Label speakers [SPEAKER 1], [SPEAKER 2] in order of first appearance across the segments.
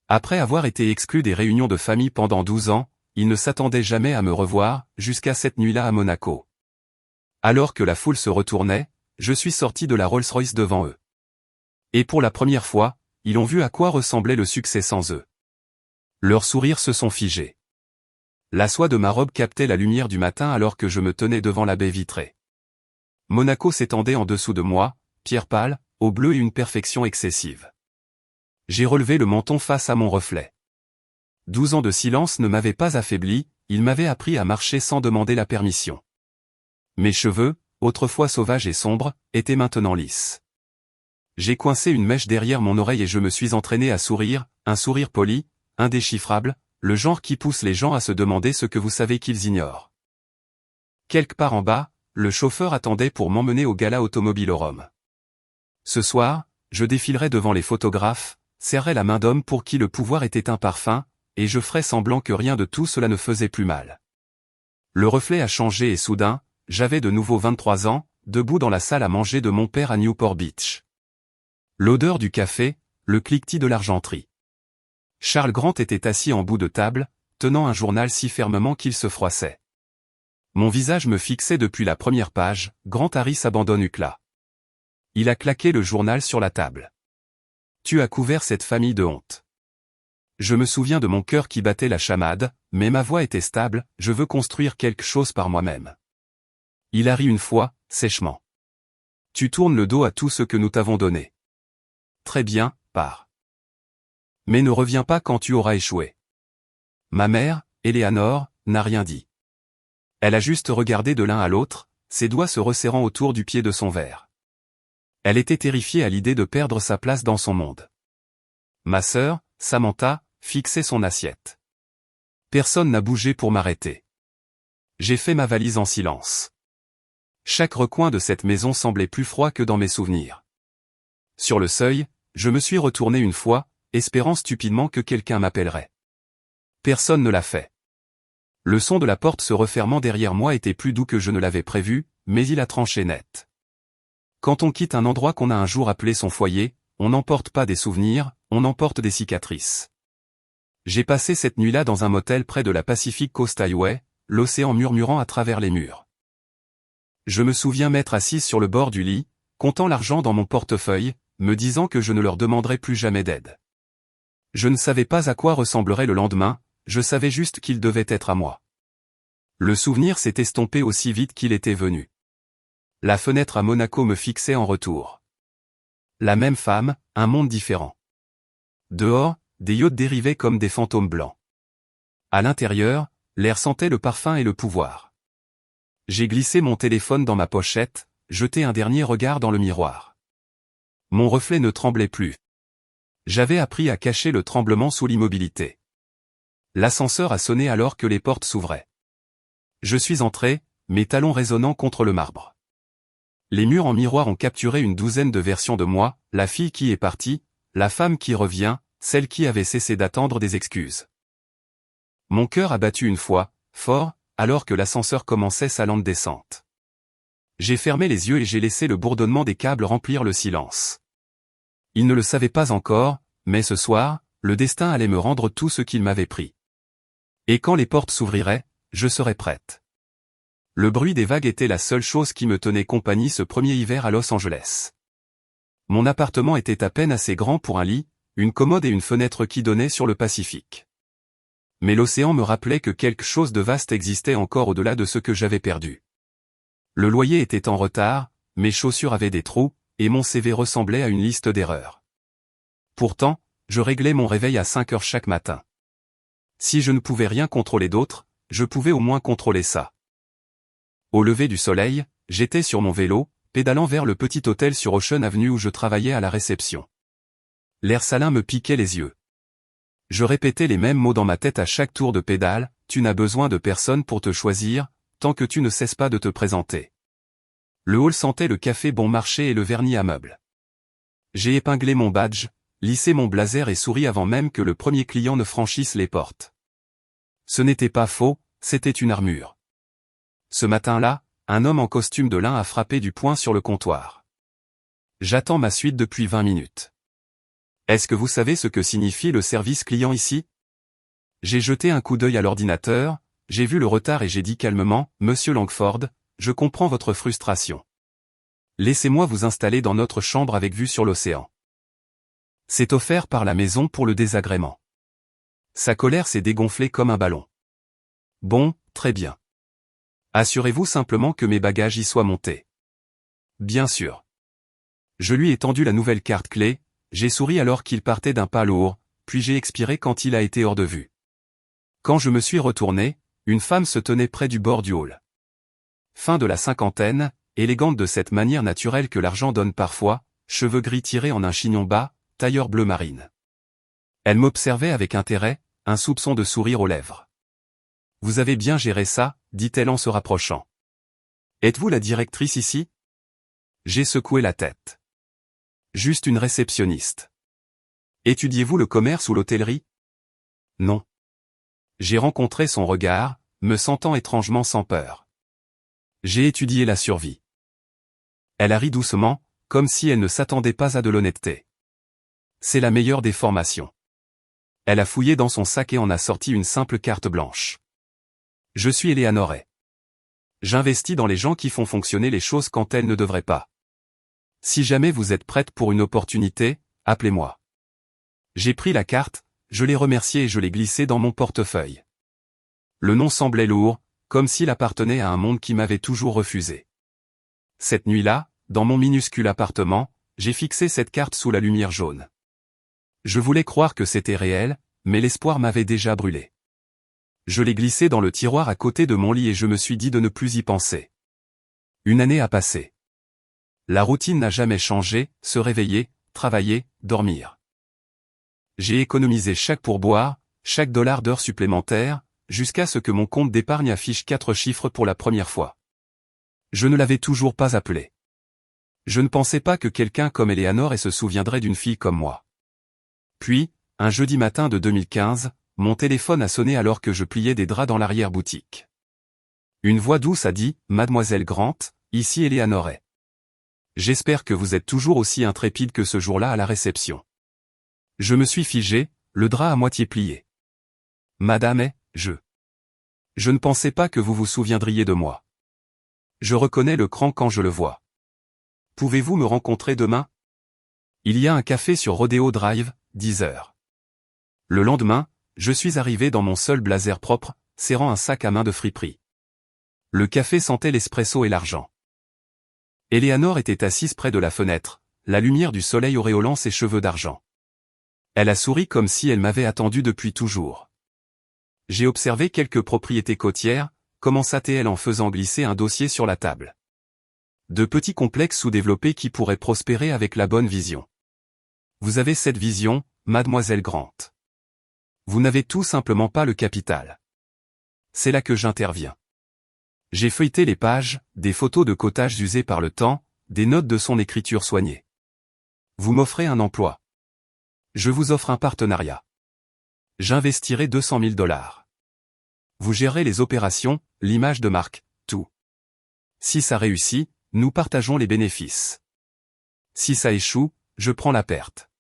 [SPEAKER 1] Après avoir été exclu des réunions de famille pendant 12 ans, ils ne s'attendaient jamais à me revoir, jusqu'à cette nuit-là à Monaco. Alors que la foule se retournait, je suis sorti de la Rolls-Royce devant eux. Et pour la première fois, ils ont vu à quoi ressemblait le succès sans eux. Leurs sourires se sont figés. La soie de ma robe captait la lumière du matin alors que je me tenais devant la baie vitrée. Monaco s'étendait en dessous de moi, pierre pâle, au bleu et une perfection excessive. J'ai relevé le menton face à mon reflet. 12 ans de silence ne m'avaient pas affaibli, ils m'avaient appris à marcher sans demander la permission. Mes cheveux, autrefois sauvages et sombres, étaient maintenant lisses. J'ai coincé une mèche derrière mon oreille et je me suis entraîné à sourire, un sourire poli, indéchiffrable, le genre qui pousse les gens à se demander ce que vous savez qu'ils ignorent. Quelque part en bas, le chauffeur attendait pour m'emmener au Gala Automobilorum. Ce soir, je défilerai devant les photographes, serrerai la main d'homme pour qui le pouvoir était un parfum, et je ferai semblant que rien de tout cela ne faisait plus mal. Le reflet a changé et soudain, j'avais de nouveau 23 ans, debout dans la salle à manger de mon père à Newport Beach. L'odeur du café, le cliquetis de l'argenterie. Charles Grant était assis en bout de table, tenant un journal si fermement qu'il se froissait. Mon visage me fixait depuis la première page, Grant Harris abandonne UCLA. Il a claqué le journal sur la table. Tu as couvert cette famille de honte. Je me souviens de mon cœur qui battait la chamade, mais ma voix était stable, je veux construire quelque chose par moi-même. Il a ri une fois, sèchement. Tu tournes le dos à tout ce que nous t'avons donné. Très bien, pars. Mais ne reviens pas quand tu auras échoué. Ma mère, Eleanor, n'a rien dit. Elle a juste regardé de l'un à l'autre, ses doigts se resserrant autour du pied de son verre. Elle était terrifiée à l'idée de perdre sa place dans son monde. Ma sœur, Samantha, fixait son assiette. Personne n'a bougé pour m'arrêter. J'ai fait ma valise en silence. Chaque recoin de cette maison semblait plus froid que dans mes souvenirs. Sur le seuil, je me suis retourné une fois, espérant stupidement que quelqu'un m'appellerait. Personne ne l'a fait. Le son de la porte se refermant derrière moi était plus doux que je ne l'avais prévu, mais il a tranché net. Quand on quitte un endroit qu'on a un jour appelé son foyer, on n'emporte pas des souvenirs, on emporte des cicatrices. J'ai passé cette nuit-là dans un motel près de la Pacific Coast Highway, l'océan murmurant à travers les murs. Je me souviens m'être assise sur le bord du lit, comptant l'argent dans mon portefeuille, me disant que je ne leur demanderais plus jamais d'aide. Je ne savais pas à quoi ressemblerait le lendemain, je savais juste qu'il devait être à moi. Le souvenir s'est estompé aussi vite qu'il était venu. La fenêtre à Monaco me fixait en retour. La même femme, un monde différent. Dehors, des yachts dérivaient comme des fantômes blancs. À l'intérieur, l'air sentait le parfum et le pouvoir. J'ai glissé mon téléphone dans ma pochette, jeté un dernier regard dans le miroir. Mon reflet ne tremblait plus. J'avais appris à cacher le tremblement sous l'immobilité. L'ascenseur a sonné alors que les portes s'ouvraient. Je suis entré, mes talons résonnant contre le marbre. Les murs en miroir ont capturé une douzaine de versions de moi, la fille qui est partie, la femme qui revient, celle qui avait cessé d'attendre des excuses. Mon cœur a battu une fois, fort, alors que l'ascenseur commençait sa lente descente. J'ai fermé les yeux et j'ai laissé le bourdonnement des câbles remplir le silence. Il ne le savait pas encore, mais ce soir, le destin allait me rendre tout ce qu'il m'avait pris. Et quand les portes s'ouvriraient, je serais prête. Le bruit des vagues était la seule chose qui me tenait compagnie ce premier hiver à Los Angeles. Mon appartement était à peine assez grand pour un lit, une commode et une fenêtre qui donnaient sur le Pacifique. Mais l'océan me rappelait que quelque chose de vaste existait encore au-delà de ce que j'avais perdu. Le loyer était en retard, mes chaussures avaient des trous, et mon CV ressemblait à une liste d'erreurs. Pourtant, je réglais mon réveil à 5 heures chaque matin. Si je ne pouvais rien contrôler d'autre, je pouvais au moins contrôler ça. Au lever du soleil, j'étais sur mon vélo, pédalant vers le petit hôtel sur Ocean Avenue où je travaillais à la réception. L'air salin me piquait les yeux. Je répétais les mêmes mots dans ma tête à chaque tour de pédale, tu n'as besoin de personne pour te choisir, tant que tu ne cesses pas de te présenter. Le hall sentait le café bon marché et le vernis à meubles. J'ai épinglé mon badge, lissé mon blazer et souri avant même que le premier client ne franchisse les portes. Ce n'était pas faux, c'était une armure. Ce matin-là, un homme en costume de lin a frappé du poing sur le comptoir. J'attends ma suite depuis 20 minutes. Est-ce que vous savez ce que signifie le service client ici? J'ai jeté un coup d'œil à l'ordinateur, j'ai vu le retard et j'ai dit calmement, Monsieur Langford, je comprends votre frustration. Laissez-moi vous installer dans notre chambre avec vue sur l'océan. C'est offert par la maison pour le désagrément. Sa colère s'est dégonflée comme un ballon. Bon, très bien. Assurez-vous simplement que mes bagages y soient montés. Bien sûr. Je lui ai tendu la nouvelle carte clé, j'ai souri alors qu'il partait d'un pas lourd, puis j'ai expiré quand il a été hors de vue. Quand je me suis retourné, une femme se tenait près du bord du hall. Fin de la cinquantaine, élégante de cette manière naturelle que l'argent donne parfois, cheveux gris tirés en un chignon bas, tailleur bleu marine. Elle m'observait avec intérêt, un soupçon de sourire aux lèvres. Vous avez bien géré ça, dit-elle en se rapprochant. Êtes-vous la directrice ici? J'ai secoué la tête. Juste une réceptionniste. Étudiez-vous le commerce ou l'hôtellerie? Non. J'ai rencontré son regard, me sentant étrangement sans peur. J'ai étudié la survie. Elle a ri doucement, comme si elle ne s'attendait pas à de l'honnêteté. C'est la meilleure des formations. Elle a fouillé dans son sac et en a sorti une simple carte blanche. Je suis Eleanor Hay. J'investis dans les gens qui font fonctionner les choses quand elles ne devraient pas. Si jamais vous êtes prête pour une opportunité, appelez-moi. J'ai pris la carte, je l'ai remerciée et je l'ai glissée dans mon portefeuille. Le nom semblait lourd, comme s'il appartenait à un monde qui m'avait toujours refusé. Cette nuit-là, dans mon minuscule appartement, j'ai fixé cette carte sous la lumière jaune. Je voulais croire que c'était réel, mais l'espoir m'avait déjà brûlé. Je l'ai glissée dans le tiroir à côté de mon lit et je me suis dit de ne plus y penser. Une année a passé. La routine n'a jamais changé, se réveiller, travailler, dormir. J'ai économisé chaque pourboire, chaque dollar d'heure supplémentaire, jusqu'à ce que mon compte d'épargne affiche 4 chiffres pour la première fois. Je ne l'avais toujours pas appelé. Je ne pensais pas que quelqu'un comme Eleanor se souviendrait d'une fille comme moi. Puis, un jeudi matin de 2015, mon téléphone a sonné alors que je pliais des draps dans l'arrière-boutique. Une voix douce a dit, « Mademoiselle Grant, ici Eleanor Hay. J'espère que vous êtes toujours aussi intrépide que ce jour-là à la réception. » Je me suis figé, le drap à moitié plié. « Madame Hay, je ne pensais pas que vous vous souviendriez de moi. Je reconnais le cran quand je le vois. Pouvez-vous me rencontrer demain? Il y a un café sur Rodeo Drive, 10 heures. » Le lendemain, je suis arrivé dans mon seul blazer propre, serrant un sac à main de friperie. Le café sentait l'espresso et l'argent. Eleanor était assise près de la fenêtre, la lumière du soleil auréolant ses cheveux d'argent. Elle a souri comme si elle m'avait attendu depuis toujours. J'ai observé quelques propriétés côtières, commença-t-elle en faisant glisser un dossier sur la table. De petits complexes sous-développés qui pourraient prospérer avec la bonne vision. Vous avez cette vision, mademoiselle Grant. Vous n'avez tout simplement pas le capital. C'est là que j'interviens. J'ai feuilleté les pages, des photos de cottages usés par le temps, des notes de son écriture soignée. Vous m'offrez un emploi. Je vous offre un partenariat. J'investirai 200 000 $. Vous gérez les opérations, l'image de marque, tout. Si ça réussit, nous partageons les bénéfices. Si ça échoue, je prends la perte.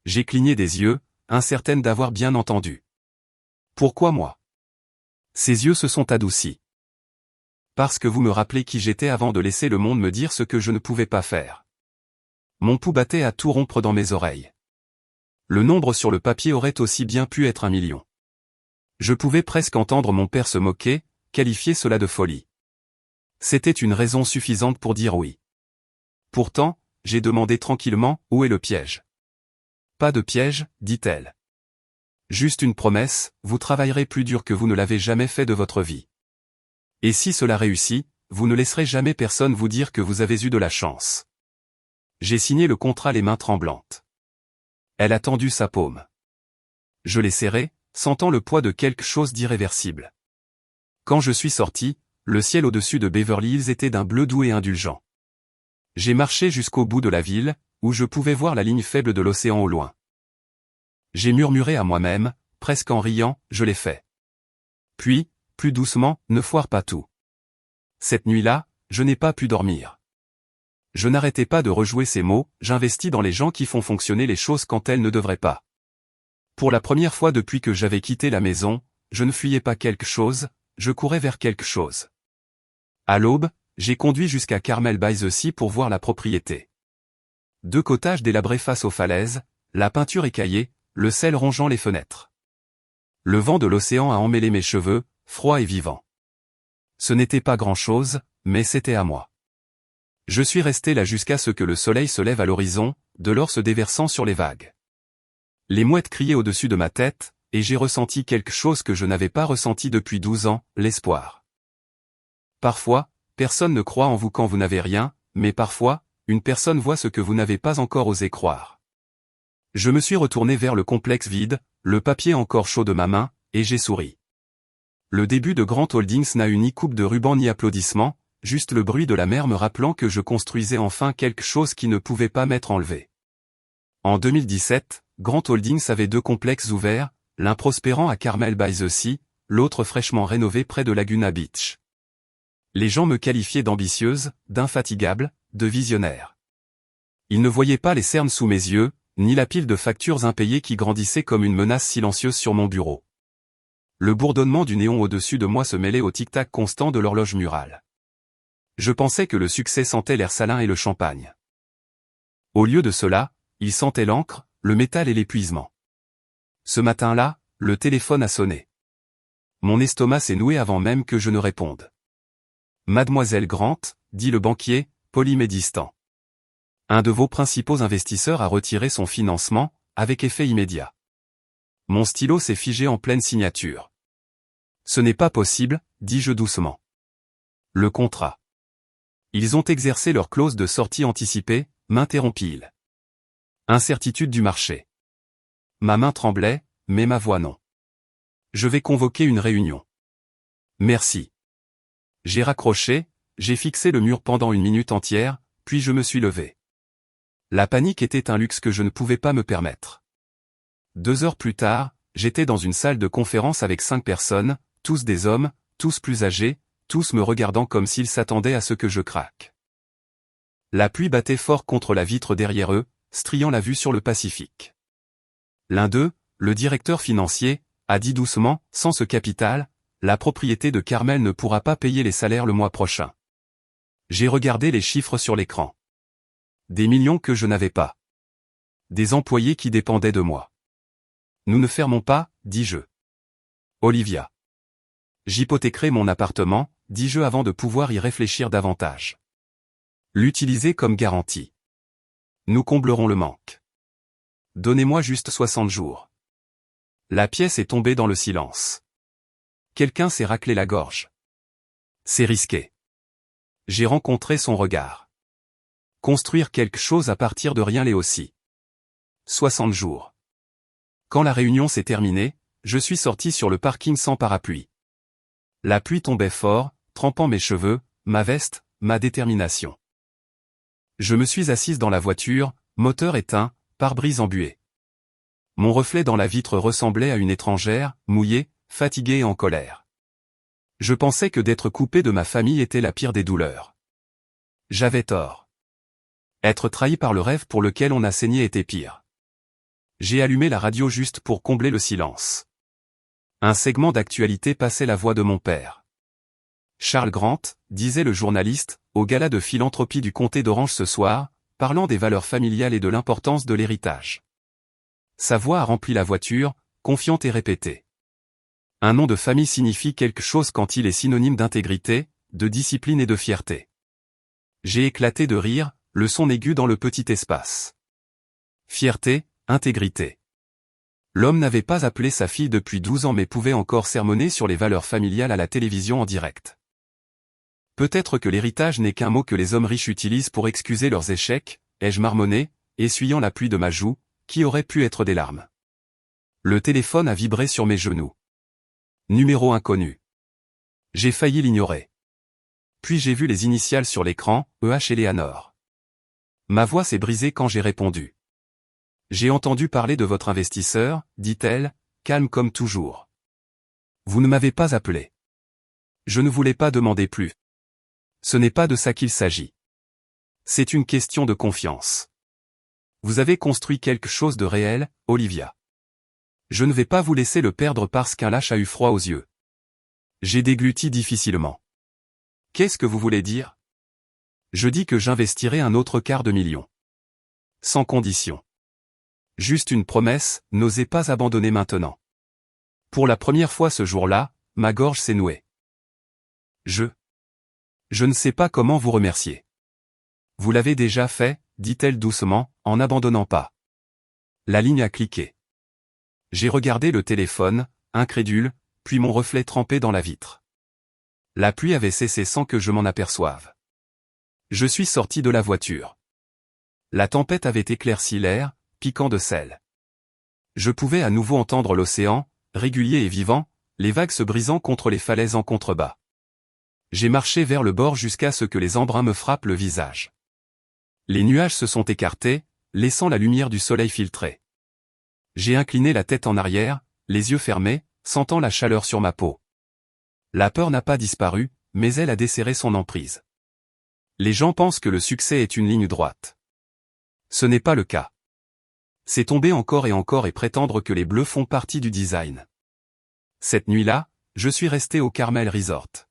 [SPEAKER 1] J'ai cligné des yeux, incertaine d'avoir bien entendu. Pourquoi moi? Ses yeux se sont adoucis. Parce que vous me rappelez qui j'étais avant de laisser le monde me dire ce que je ne pouvais pas faire. Mon pouls battait à tout rompre dans mes oreilles. Le nombre sur le papier aurait aussi bien pu être 1 million. Je pouvais presque entendre mon père se moquer, qualifier cela de folie. C'était une raison suffisante pour dire oui. Pourtant, j'ai demandé tranquillement, où est le piège? Pas de piège, dit-elle. Juste une promesse, vous travaillerez plus dur que vous ne l'avez jamais fait de votre vie. Et si cela réussit, vous ne laisserez jamais personne vous dire que vous avez eu de la chance. J'ai signé le contrat les mains tremblantes. Elle a tendu sa paume. Je l'ai serré, sentant le poids de quelque chose d'irréversible. Quand je suis sorti, le ciel au-dessus de Beverly Hills était d'un bleu doux et indulgent. J'ai marché jusqu'au bout de la ville, où je pouvais voir la ligne faible de l'océan au loin. J'ai murmuré à moi-même, presque en riant, je l'ai fait. Puis, plus doucement, ne foire pas tout. Cette nuit-là, je n'ai pas pu dormir. Je n'arrêtais pas de rejouer ces mots, j'investis dans les gens qui font fonctionner les choses quand elles ne devraient pas. Pour la première fois depuis que j'avais quitté la maison, je ne fuyais pas quelque chose, je courais vers quelque chose. À l'aube, j'ai conduit jusqu'à Carmel by the Sea pour voir la propriété. 2 cottages délabrés face aux falaises, la peinture écaillée, le sel rongeant les fenêtres. Le vent de l'océan a emmêlé mes cheveux, froid et vivant. Ce n'était pas grand-chose, mais c'était à moi. Je suis resté là jusqu'à ce que le soleil se lève à l'horizon, de l'or se déversant sur les vagues. Les mouettes criaient au-dessus de ma tête, et j'ai ressenti quelque chose que je n'avais pas ressenti depuis 12 ans, l'espoir. Parfois, personne ne croit en vous quand vous n'avez rien, mais parfois, une personne voit ce que vous n'avez pas encore osé croire. Je me suis retourné vers le complexe vide, le papier encore chaud de ma main, et j'ai souri. Le début de Grant Holdings n'a eu ni coupe de ruban ni applaudissements, juste le bruit de la mer me rappelant que je construisais enfin quelque chose qui ne pouvait pas m'être enlevé. En 2017, Grant Holdings avait 2 complexes ouverts, l'un prospérant à Carmel by the Sea, l'autre fraîchement rénové près de Laguna Beach. Les gens me qualifiaient d'ambitieuse, d'infatigable, de visionnaire. Ils ne voyaient pas les cernes sous mes yeux, ni la pile de factures impayées qui grandissait comme une menace silencieuse sur mon bureau. Le bourdonnement du néon au-dessus de moi se mêlait au tic-tac constant de l'horloge murale. Je pensais que le succès sentait l'air salin et le champagne. Au lieu de cela, il sentait l'encre, le métal et l'épuisement. Ce matin-là, le téléphone a sonné. Mon estomac s'est noué avant même que je ne réponde. Mademoiselle Grant, dit le banquier, poli mais distant. Un de vos principaux investisseurs a retiré son financement, avec effet immédiat. Mon stylo s'est figé en pleine signature. Ce n'est pas possible, dis-je doucement. Le contrat. Ils ont exercé leur clause de sortie anticipée, m'interrompit-il. Incertitude du marché. Ma main tremblait, mais ma voix non. Je vais convoquer une réunion. Merci. J'ai raccroché, j'ai fixé le mur pendant 1 minute entière, puis je me suis levé. La panique était un luxe que je ne pouvais pas me permettre. 2 heures plus tard, j'étais dans une salle de conférence avec 5 personnes, tous des hommes, tous plus âgés, tous me regardant comme s'ils s'attendaient à ce que je craque. La pluie battait fort contre la vitre derrière eux, striant la vue sur le Pacifique. L'un d'eux, le directeur financier, a dit doucement, sans ce capital, la propriété de Carmel ne pourra pas payer les salaires le mois prochain. J'ai regardé les chiffres sur l'écran. Des millions que je n'avais pas. Des employés qui dépendaient de moi. Nous ne fermons pas, dis-je. Olivia. J'hypothéquerai mon appartement, dis-je avant de pouvoir y réfléchir davantage. L'utiliser comme garantie. Nous comblerons le manque. Donnez-moi juste 60 jours. La pièce est tombée dans le silence. Quelqu'un s'est raclé la gorge. C'est risqué. J'ai rencontré son regard. Construire quelque chose à partir de rien l'est aussi. 60 jours. Quand la réunion s'est terminée, je suis sorti sur le parking sans parapluie. La pluie tombait fort, trempant mes cheveux, ma veste, ma détermination. Je me suis assise dans la voiture, moteur éteint, pare-brise embué. Mon reflet dans la vitre ressemblait à une étrangère, mouillée, fatiguée et en colère. Je pensais que d'être coupé de ma famille était la pire des douleurs. J'avais tort. Être trahi par le rêve pour lequel on a saigné était pire. J'ai allumé la radio juste pour combler le silence. Un segment d'actualité passait la voix de mon père. Charles Grant, disait le journaliste, au gala de philanthropie du comté d'Orange ce soir, parlant des valeurs familiales et de l'importance de l'héritage. Sa voix a rempli la voiture, confiante et répétée. Un nom de famille signifie quelque chose quand il est synonyme d'intégrité, de discipline et de fierté. J'ai éclaté de rire, le son aigu dans le petit espace. Fierté, intégrité. L'homme n'avait pas appelé sa fille depuis 12 ans mais pouvait encore sermonner sur les valeurs familiales à la télévision en direct. Peut-être que l'héritage n'est qu'un mot que les hommes riches utilisent pour excuser leurs échecs, ai-je marmonné, essuyant la pluie de ma joue, qui aurait pu être des larmes. Le téléphone a vibré sur mes genoux. Numéro inconnu. J'ai failli l'ignorer. Puis j'ai vu les initiales sur l'écran, EH Eleanor. Ma voix s'est brisée quand j'ai répondu. J'ai entendu parler de votre investisseur, dit-elle, calme comme toujours. Vous ne m'avez pas appelé. Je ne voulais pas demander plus. Ce n'est pas de ça qu'il s'agit. C'est une question de confiance. Vous avez construit quelque chose de réel, Olivia. Je ne vais pas vous laisser le perdre parce qu'un lâche a eu froid aux yeux. J'ai dégluti difficilement. Qu'est-ce que vous voulez dire? Je dis que j'investirai un autre $250 000. Sans condition. Juste une promesse, n'osez pas abandonner maintenant. Pour la première fois ce jour-là, ma gorge s'est nouée. Je ne sais pas comment vous remercier. Vous l'avez déjà fait, dit-elle doucement, en n'abandonnant pas. La ligne a cliqué. J'ai regardé le téléphone, incrédule, puis mon reflet trempé dans la vitre. La pluie avait cessé sans que je m'en aperçoive. Je suis sorti de la voiture. La tempête avait éclairci l'air, piquant de sel. Je pouvais à nouveau entendre l'océan, régulier et vivant, les vagues se brisant contre les falaises en contrebas. J'ai marché vers le bord jusqu'à ce que les embruns me frappent le visage. Les nuages se sont écartés, laissant la lumière du soleil filtrer. J'ai incliné la tête en arrière, les yeux fermés, sentant la chaleur sur ma peau. La peur n'a pas disparu, mais elle a desserré son emprise. Les gens pensent que le succès est une ligne droite. Ce n'est pas le cas. C'est tomber encore et prétendre que les bleus font partie du design. Cette nuit-là, je suis resté au Carmel Resort.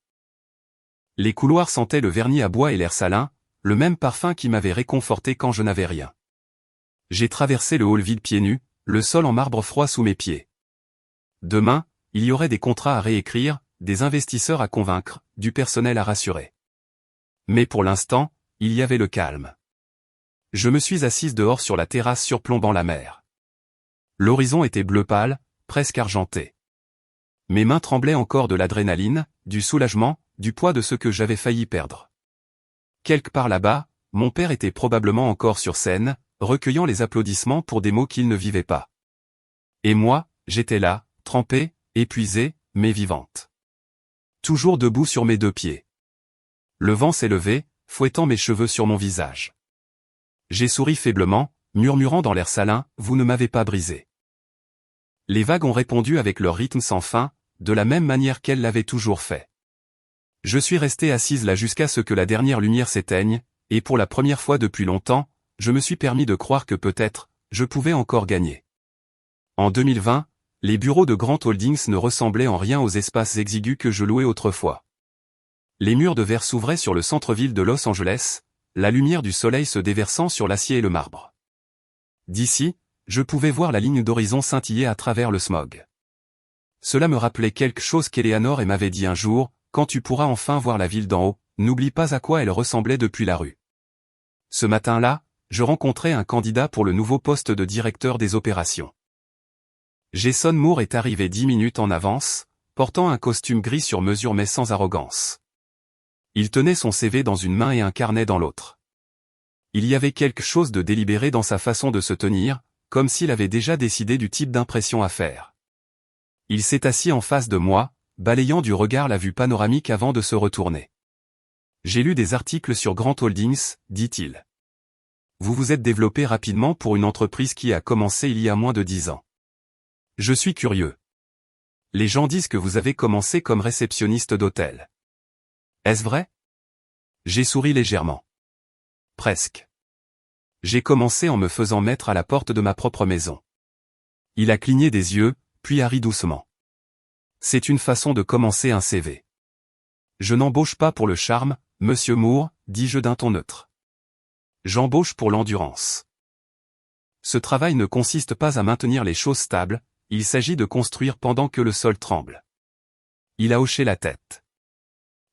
[SPEAKER 1] Les couloirs sentaient le vernis à bois et l'air salin, le même parfum qui m'avait réconforté quand je n'avais rien. J'ai traversé le hall vide pieds nus, le sol en marbre froid sous mes pieds. Demain, il y aurait des contrats à réécrire, des investisseurs à convaincre, du personnel à rassurer. Mais pour l'instant, il y avait le calme. Je me suis assise dehors sur la terrasse surplombant la mer. L'horizon était bleu pâle, presque argenté. Mes mains tremblaient encore de l'adrénaline, du soulagement, du poids de ce que j'avais failli perdre. Quelque part là-bas, mon père était probablement encore sur scène, recueillant les applaudissements pour des mots qu'il ne vivait pas. Et moi, j'étais là, trempée, épuisée, mais vivante. Toujours debout sur mes deux pieds. Le vent s'est levé, fouettant mes cheveux sur mon visage. J'ai souri faiblement, murmurant dans l'air salin, « Vous ne m'avez pas brisé ». Les vagues ont répondu avec leur rythme sans fin, de la même manière qu'elles l'avaient toujours fait. Je suis resté assise là jusqu'à ce que la dernière lumière s'éteigne, et pour la première fois depuis longtemps, je me suis permis de croire que peut-être, je pouvais encore gagner. En 2020, les bureaux de Grant Holdings ne ressemblaient en rien aux espaces exigus que je louais autrefois. Les murs de verre s'ouvraient sur le centre-ville de Los Angeles, la lumière du soleil se déversant sur l'acier et le marbre. D'ici, je pouvais voir la ligne d'horizon scintiller à travers le smog. Cela me rappelait quelque chose qu'Eleanor m'avait dit un jour, « Quand tu pourras enfin voir la ville d'en haut, n'oublie pas à quoi elle ressemblait depuis la rue. » Ce matin-là, je rencontrais un candidat pour le nouveau poste de directeur des opérations. Jason Moore est arrivé 10 minutes en avance, portant un costume gris sur mesure mais sans arrogance. Il tenait son CV dans une main et un carnet dans l'autre. Il y avait quelque chose de délibéré dans sa façon de se tenir, comme s'il avait déjà décidé du type d'impression à faire. Il s'est assis en face de moi, balayant du regard la vue panoramique avant de se retourner. « J'ai lu des articles sur Grant Holdings, dit-il. Vous vous êtes développé rapidement pour une entreprise qui a commencé il y a moins de 10 ans. Je suis curieux. Les gens disent que vous avez commencé comme réceptionniste d'hôtel. Est-ce vrai? » J'ai souri légèrement. Presque. J'ai commencé en me faisant mettre à la porte de ma propre maison. Il a cligné des yeux, puis a ri doucement. C'est une façon de commencer un CV. Je n'embauche pas pour le charme, monsieur Moore, dis-je d'un ton neutre. J'embauche pour l'endurance. Ce travail ne consiste pas à maintenir les choses stables, il s'agit de construire pendant que le sol tremble. Il a hoché la tête.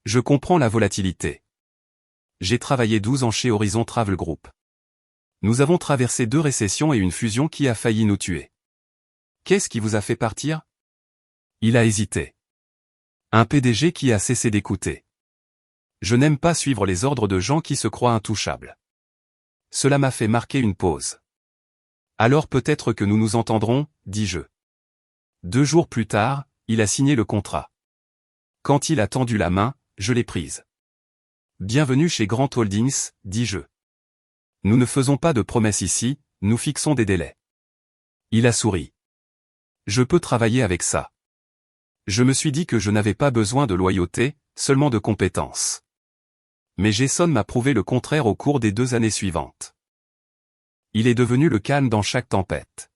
[SPEAKER 1] Je comprends la volatilité. J'ai travaillé 12 ans chez Horizon Travel Group. Nous avons traversé 2 récessions et une fusion qui a failli nous tuer. Qu'est-ce qui vous a fait partir? Il a hésité. Un PDG qui a cessé d'écouter. Je n'aime pas suivre les ordres de gens qui se croient intouchables. Cela m'a fait marquer une pause. Alors peut-être que nous nous entendrons, dis-je. 2 jours plus tard, il a signé le contrat. Quand il a tendu la main, je l'ai prise. Bienvenue chez Grant Holdings, dis-je. Nous ne faisons pas de promesses ici, nous fixons des délais. Il a souri. Je peux travailler avec ça. Je me suis dit que je n'avais pas besoin de loyauté, seulement de compétences. Mais Jason m'a prouvé le contraire au cours des 2 années suivantes. Il est devenu le calme dans chaque tempête.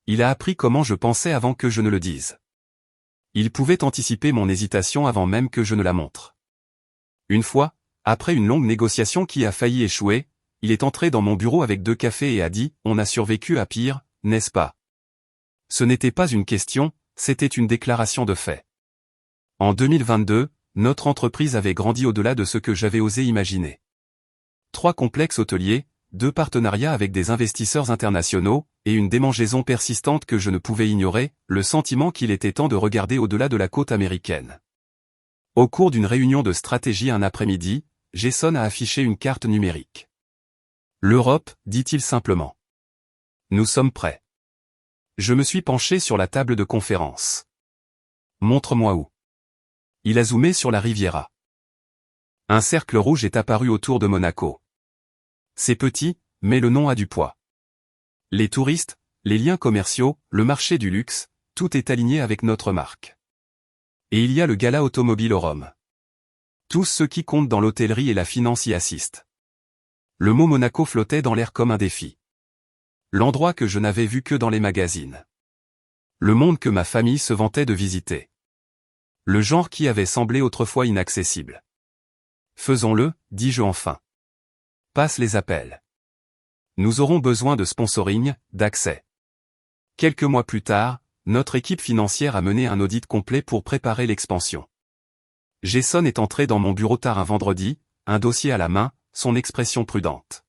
[SPEAKER 1] Il a appris comment je pensais avant que je ne le dise. Il pouvait anticiper mon hésitation avant même que je ne la montre. Une fois, après une longue négociation qui a failli échouer, il est entré dans mon bureau avec 2 cafés et a dit « On a survécu à pire, n'est-ce pas ?» Ce n'était pas une question, c'était une déclaration de fait. En 2022, notre entreprise avait grandi au-delà de ce que j'avais osé imaginer. 3 complexes hôteliers, 2 partenariats avec des investisseurs internationaux, et une démangeaison persistante que je ne pouvais ignorer, le sentiment qu'il était temps de regarder au-delà de la côte américaine. Au cours d'une réunion de stratégie un après-midi, Jason a affiché une carte numérique. L'Europe, dit-il simplement. Nous sommes prêts. Je me suis penché sur la table de conférence. Montre-moi où. Il a zoomé sur la Riviera. Un cercle rouge est apparu autour de Monaco. C'est petit, mais le nom a du poids. Les touristes, les liens commerciaux, le marché du luxe, tout est aligné avec notre marque. Et il y a le gala automobile au Rhum. Tous ceux qui comptent dans l'hôtellerie et la finance y assistent. Le mot Monaco flottait dans l'air comme un défi. L'endroit que je n'avais vu que dans les magazines. Le monde que ma famille se vantait de visiter. Le genre qui avait semblé autrefois inaccessible. Faisons-le, dis-je enfin. Passe les appels. Nous aurons besoin de sponsoring, d'accès. Quelques mois plus tard, notre équipe financière a mené un audit complet pour préparer l'expansion. Jason est entré dans mon bureau tard un vendredi, un dossier à la main, son expression prudente.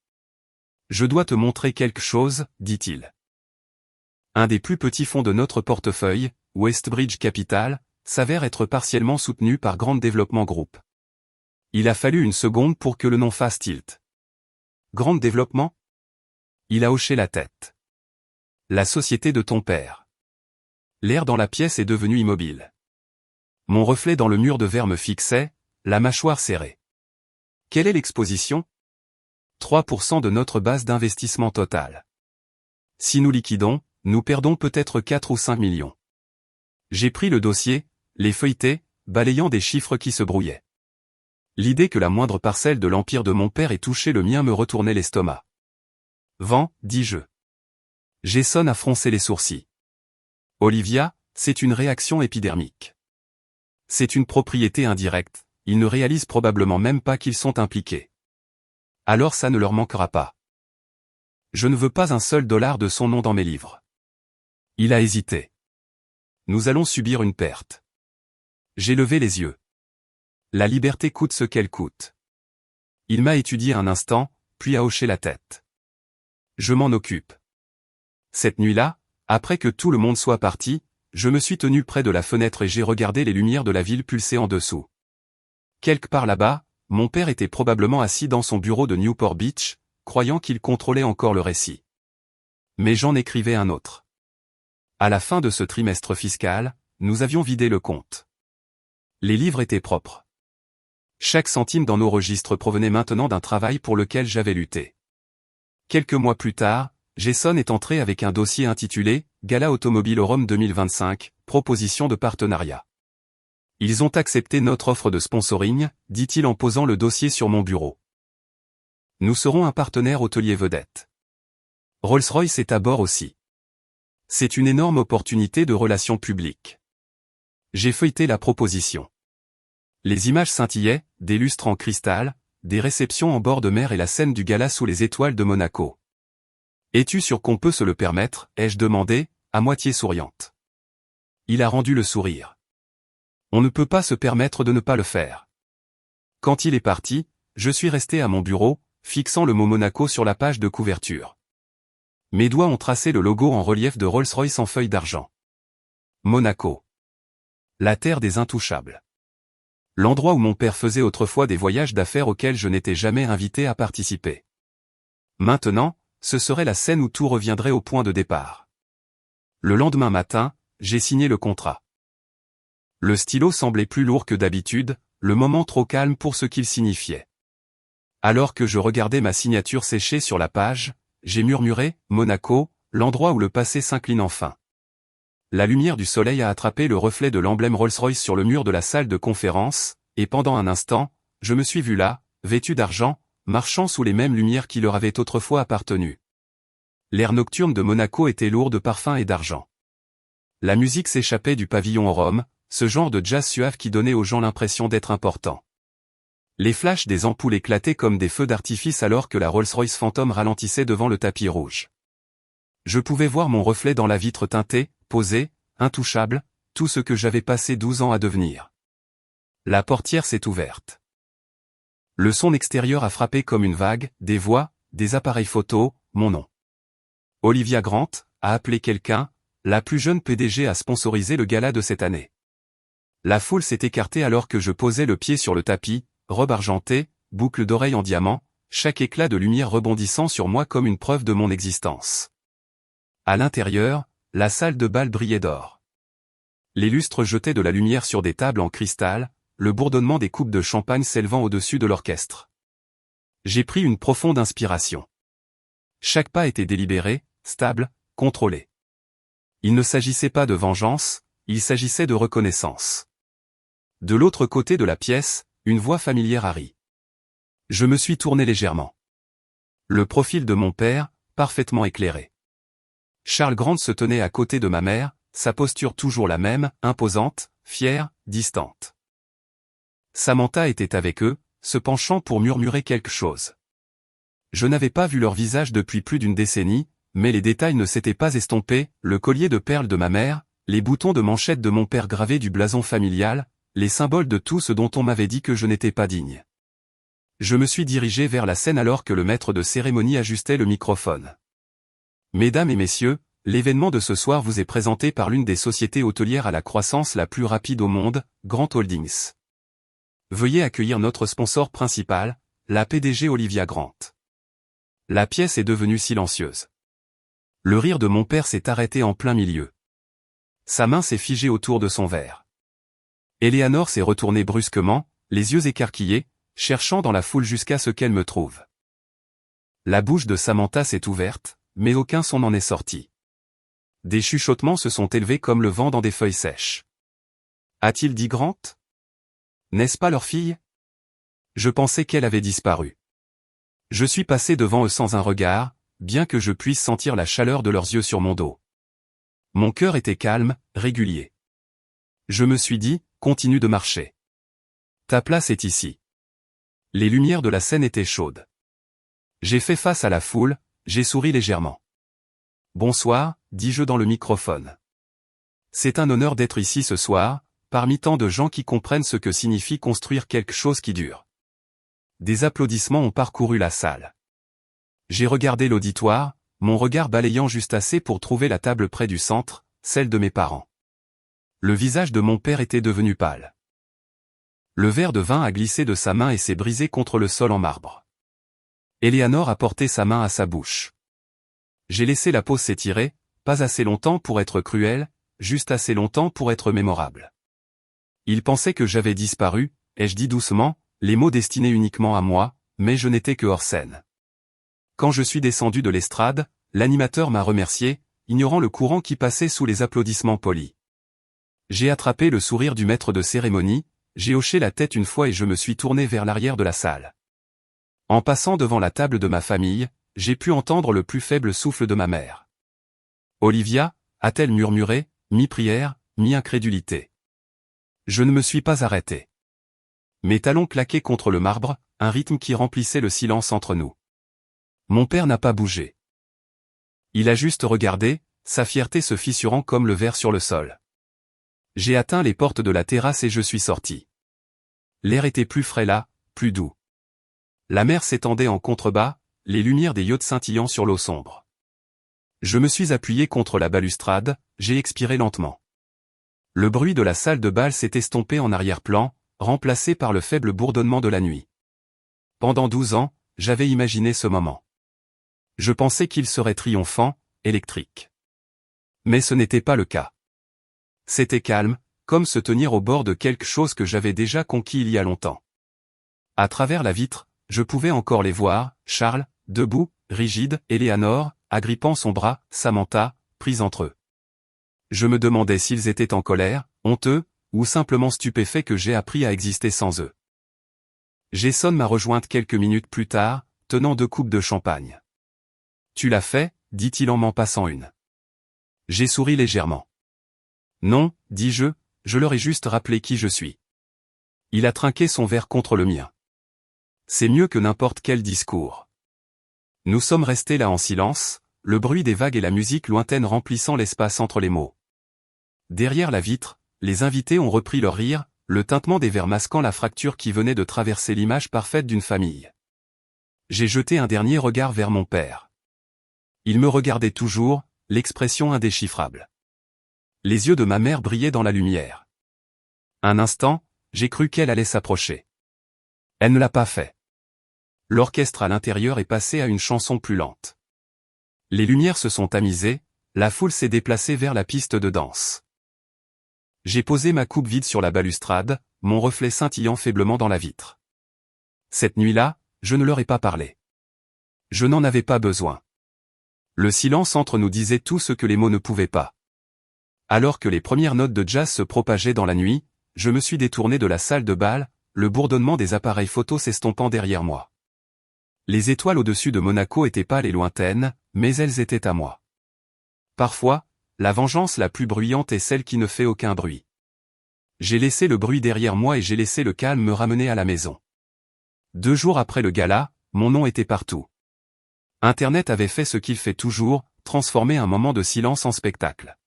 [SPEAKER 1] Je dois te montrer quelque chose, dit-il. Un des plus petits fonds de notre portefeuille, Westbridge Capital, s'avère être partiellement soutenu par Grand Développement Group. Il a fallu une seconde pour que le nom fasse tilt. Grand Développement ? Il a hoché la tête. La société de ton père. L'air dans la pièce est devenu immobile. Mon reflet dans le mur de verre me fixait, la mâchoire serrée. Quelle est l'exposition ? 3% de notre base d'investissement totale. Si nous liquidons, nous perdons peut-être 4 ou 5 millions. J'ai pris le dossier, les feuilletés, balayant des chiffres qui se brouillaient. L'idée que la moindre parcelle de l'empire de mon père ait touché le mien me retournait l'estomac. Vent, dis-je. Jason a froncé les sourcils. Olivia, c'est une réaction épidermique. C'est une propriété indirecte, ils ne réalisent probablement même pas qu'ils sont impliqués. Alors ça ne leur manquera pas. Je ne veux pas un seul dollar de son nom dans mes livres. Il a hésité. Nous allons subir une perte. J'ai levé les yeux. La liberté coûte ce qu'elle coûte. Il m'a étudié un instant, puis a hoché la tête. Je m'en occupe. Cette nuit-là, après que tout le monde soit parti, je me suis tenu près de la fenêtre et j'ai regardé les lumières de la ville pulser en dessous. Quelque part là-bas, mon père était probablement assis dans son bureau de Newport Beach, croyant qu'il contrôlait encore le récit. Mais j'en écrivais un autre. À la fin de ce trimestre fiscal, nous avions vidé le compte. Les livres étaient propres. Chaque centime dans nos registres provenait maintenant d'un travail pour lequel j'avais lutté. Quelques mois plus tard, Jason est entré avec un dossier intitulé « Gala Automobile au Rhum 2025, proposition de partenariat ». Ils ont accepté notre offre de sponsoring, dit-il en posant le dossier sur mon bureau. Nous serons un partenaire hôtelier vedette. Rolls-Royce est à bord aussi. C'est une énorme opportunité de relations publiques. J'ai feuilleté la proposition. Les images scintillaient, des lustres en cristal, des réceptions en bord de mer et la scène du gala sous les étoiles de Monaco. Es-tu sûr qu'on peut se le permettre, ai-je demandé, à moitié souriante. Il a rendu le sourire. On ne peut pas se permettre de ne pas le faire. Quand il est parti, je suis resté à mon bureau, fixant le mot Monaco sur la page de couverture. Mes doigts ont tracé le logo en relief de Rolls-Royce en feuille d'argent. Monaco. La terre des intouchables. L'endroit où mon père faisait autrefois des voyages d'affaires auxquels je n'étais jamais invité à participer. Maintenant, ce serait la scène où tout reviendrait au point de départ. Le lendemain matin, j'ai signé le contrat. Le stylo semblait plus lourd que d'habitude, le moment trop calme pour ce qu'il signifiait. Alors que je regardais ma signature sécher sur la page, j'ai murmuré « Monaco, l'endroit où le passé s'incline enfin ». La lumière du soleil a attrapé le reflet de l'emblème Rolls-Royce sur le mur de la salle de conférence, et pendant un instant, je me suis vu là, vêtus d'argent, marchant sous les mêmes lumières qui leur avaient autrefois appartenu. L'air nocturne de Monaco était lourd de parfum et d'argent. La musique s'échappait du pavillon au rhum, ce genre de jazz suave qui donnait aux gens l'impression d'être important. Les flashs des ampoules éclataient comme des feux d'artifice alors que la Rolls-Royce Phantom ralentissait devant le tapis rouge. Je pouvais voir mon reflet dans la vitre teintée, posé, intouchable, tout ce que j'avais passé 12 ans à devenir. La portière s'est ouverte. Le son extérieur a frappé comme une vague, des voix, des appareils photo, mon nom. Olivia Grant a appelé quelqu'un, la plus jeune PDG a sponsorisé le gala de cette année. La foule s'est écartée alors que je posais le pied sur le tapis, robe argentée, boucle d'oreilles en diamant, chaque éclat de lumière rebondissant sur moi comme une preuve de mon existence. À l'intérieur, la salle de bal brillait d'or. Les lustres jetaient de la lumière sur des tables en cristal, le bourdonnement des coupes de champagne s'élevant au-dessus de l'orchestre. J'ai pris une profonde inspiration. Chaque pas était délibéré, stable, contrôlé. Il ne s'agissait pas de vengeance, il s'agissait de reconnaissance. De l'autre côté de la pièce, une voix familière a ri. Je me suis tourné légèrement. Le profil de mon père, parfaitement éclairé. Charles Grant se tenait à côté de ma mère, sa posture toujours la même, imposante, fière, distante. Samantha était avec eux, se penchant pour murmurer quelque chose. Je n'avais pas vu leur visage depuis plus d'une décennie, mais les détails ne s'étaient pas estompés, le collier de perles de ma mère, les boutons de manchette de mon père gravés du blason familial, les symboles de tout ce dont on m'avait dit que je n'étais pas digne. Je me suis dirigé vers la scène alors que le maître de cérémonie ajustait le microphone. Mesdames et messieurs, l'événement de ce soir vous est présenté par l'une des sociétés hôtelières à la croissance la plus rapide au monde, Grant Holdings. Veuillez accueillir notre sponsor principal, la PDG Olivia Grant. La pièce est devenue silencieuse. Le rire de mon père s'est arrêté en plein milieu. Sa main s'est figée autour de son verre. Eleanor s'est retournée brusquement, les yeux écarquillés, cherchant dans la foule jusqu'à ce qu'elle me trouve. La bouche de Samantha s'est ouverte, mais aucun son n'en est sorti. Des chuchotements se sont élevés comme le vent dans des feuilles sèches. A-t-il dit Grant? N'est-ce pas leur fille? Je pensais qu'elle avait disparu. Je suis passé devant eux sans un regard, bien que je puisse sentir la chaleur de leurs yeux sur mon dos. Mon cœur était calme, régulier. Je me suis dit, continue de marcher. Ta place est ici. Les lumières de la scène étaient chaudes. J'ai fait face à la foule, j'ai souri légèrement. Bonsoir, dis-je dans le microphone. C'est un honneur d'être ici ce soir, parmi tant de gens qui comprennent ce que signifie construire quelque chose qui dure. Des applaudissements ont parcouru la salle. J'ai regardé l'auditoire, mon regard balayant juste assez pour trouver la table près du centre, celle de mes parents. Le visage de mon père était devenu pâle. Le verre de vin a glissé de sa main et s'est brisé contre le sol en marbre. Eleanor a porté sa main à sa bouche. J'ai laissé la pause s'étirer, pas assez longtemps pour être cruel, juste assez longtemps pour être mémorable. Il pensait que j'avais disparu, ai-je dit doucement, les mots destinés uniquement à moi, mais je n'étais que hors scène. Quand je suis descendu de l'estrade, l'animateur m'a remercié, ignorant le courant qui passait sous les applaudissements polis. J'ai attrapé le sourire du maître de cérémonie, j'ai hoché la tête une fois et je me suis tourné vers l'arrière de la salle. En passant devant la table de ma famille, j'ai pu entendre le plus faible souffle de ma mère. Olivia, a-t-elle murmuré, mi-prière, mi-incrédulité. Je ne me suis pas arrêté. Mes talons claquaient contre le marbre, un rythme qui remplissait le silence entre nous. Mon père n'a pas bougé. Il a juste regardé, sa fierté se fissurant comme le verre sur le sol. J'ai atteint les portes de la terrasse et je suis sorti. L'air était plus frais là, plus doux. La mer s'étendait en contrebas, les lumières des yachts scintillant sur l'eau sombre. Je me suis appuyé contre la balustrade, j'ai expiré lentement. Le bruit de la salle de bal s'est estompé en arrière-plan, remplacé par le faible bourdonnement de la nuit. Pendant 12 ans, j'avais imaginé ce moment. Je pensais qu'il serait triomphant, électrique. Mais ce n'était pas le cas. C'était calme, comme se tenir au bord de quelque chose que j'avais déjà conquis il y a longtemps. À travers la vitre, je pouvais encore les voir, Charles, debout, rigide, Eleanor, agrippant son bras, Samantha, prise entre eux. Je me demandais s'ils étaient en colère, honteux, ou simplement stupéfaits que j'ai appris à exister sans eux. Jason m'a rejointe quelques minutes plus tard, tenant 2 coupes de champagne. Tu l'as fait, dit-il en m'en passant une. J'ai souri légèrement. Non, dis-je, je leur ai juste rappelé qui je suis. Il a trinqué son verre contre le mien. C'est mieux que n'importe quel discours. Nous sommes restés là en silence, le bruit des vagues et la musique lointaine remplissant l'espace entre les mots. Derrière la vitre, les invités ont repris leur rire, le tintement des verres masquant la fracture qui venait de traverser l'image parfaite d'une famille. J'ai jeté un dernier regard vers mon père. Il me regardait toujours, l'expression indéchiffrable. Les yeux de ma mère brillaient dans la lumière. Un instant, j'ai cru qu'elle allait s'approcher. Elle ne l'a pas fait. L'orchestre à l'intérieur est passé à une chanson plus lente. Les lumières se sont tamisées, la foule s'est déplacée vers la piste de danse. J'ai posé ma coupe vide sur la balustrade, mon reflet scintillant faiblement dans la vitre. Cette nuit-là, je ne leur ai pas parlé. Je n'en avais pas besoin. Le silence entre nous disait tout ce que les mots ne pouvaient pas. Alors que les premières notes de jazz se propageaient dans la nuit, je me suis détourné de la salle de bal, le bourdonnement des appareils photos s'estompant derrière moi. Les étoiles au-dessus de Monaco étaient pâles et lointaines, mais elles étaient à moi. Parfois, la vengeance la plus bruyante est celle qui ne fait aucun bruit. J'ai laissé le bruit derrière moi et j'ai laissé le calme me ramener à la maison. 2 jours après le gala, mon nom était partout. Internet avait fait ce qu'il fait toujours, transformer un moment de silence en spectacle.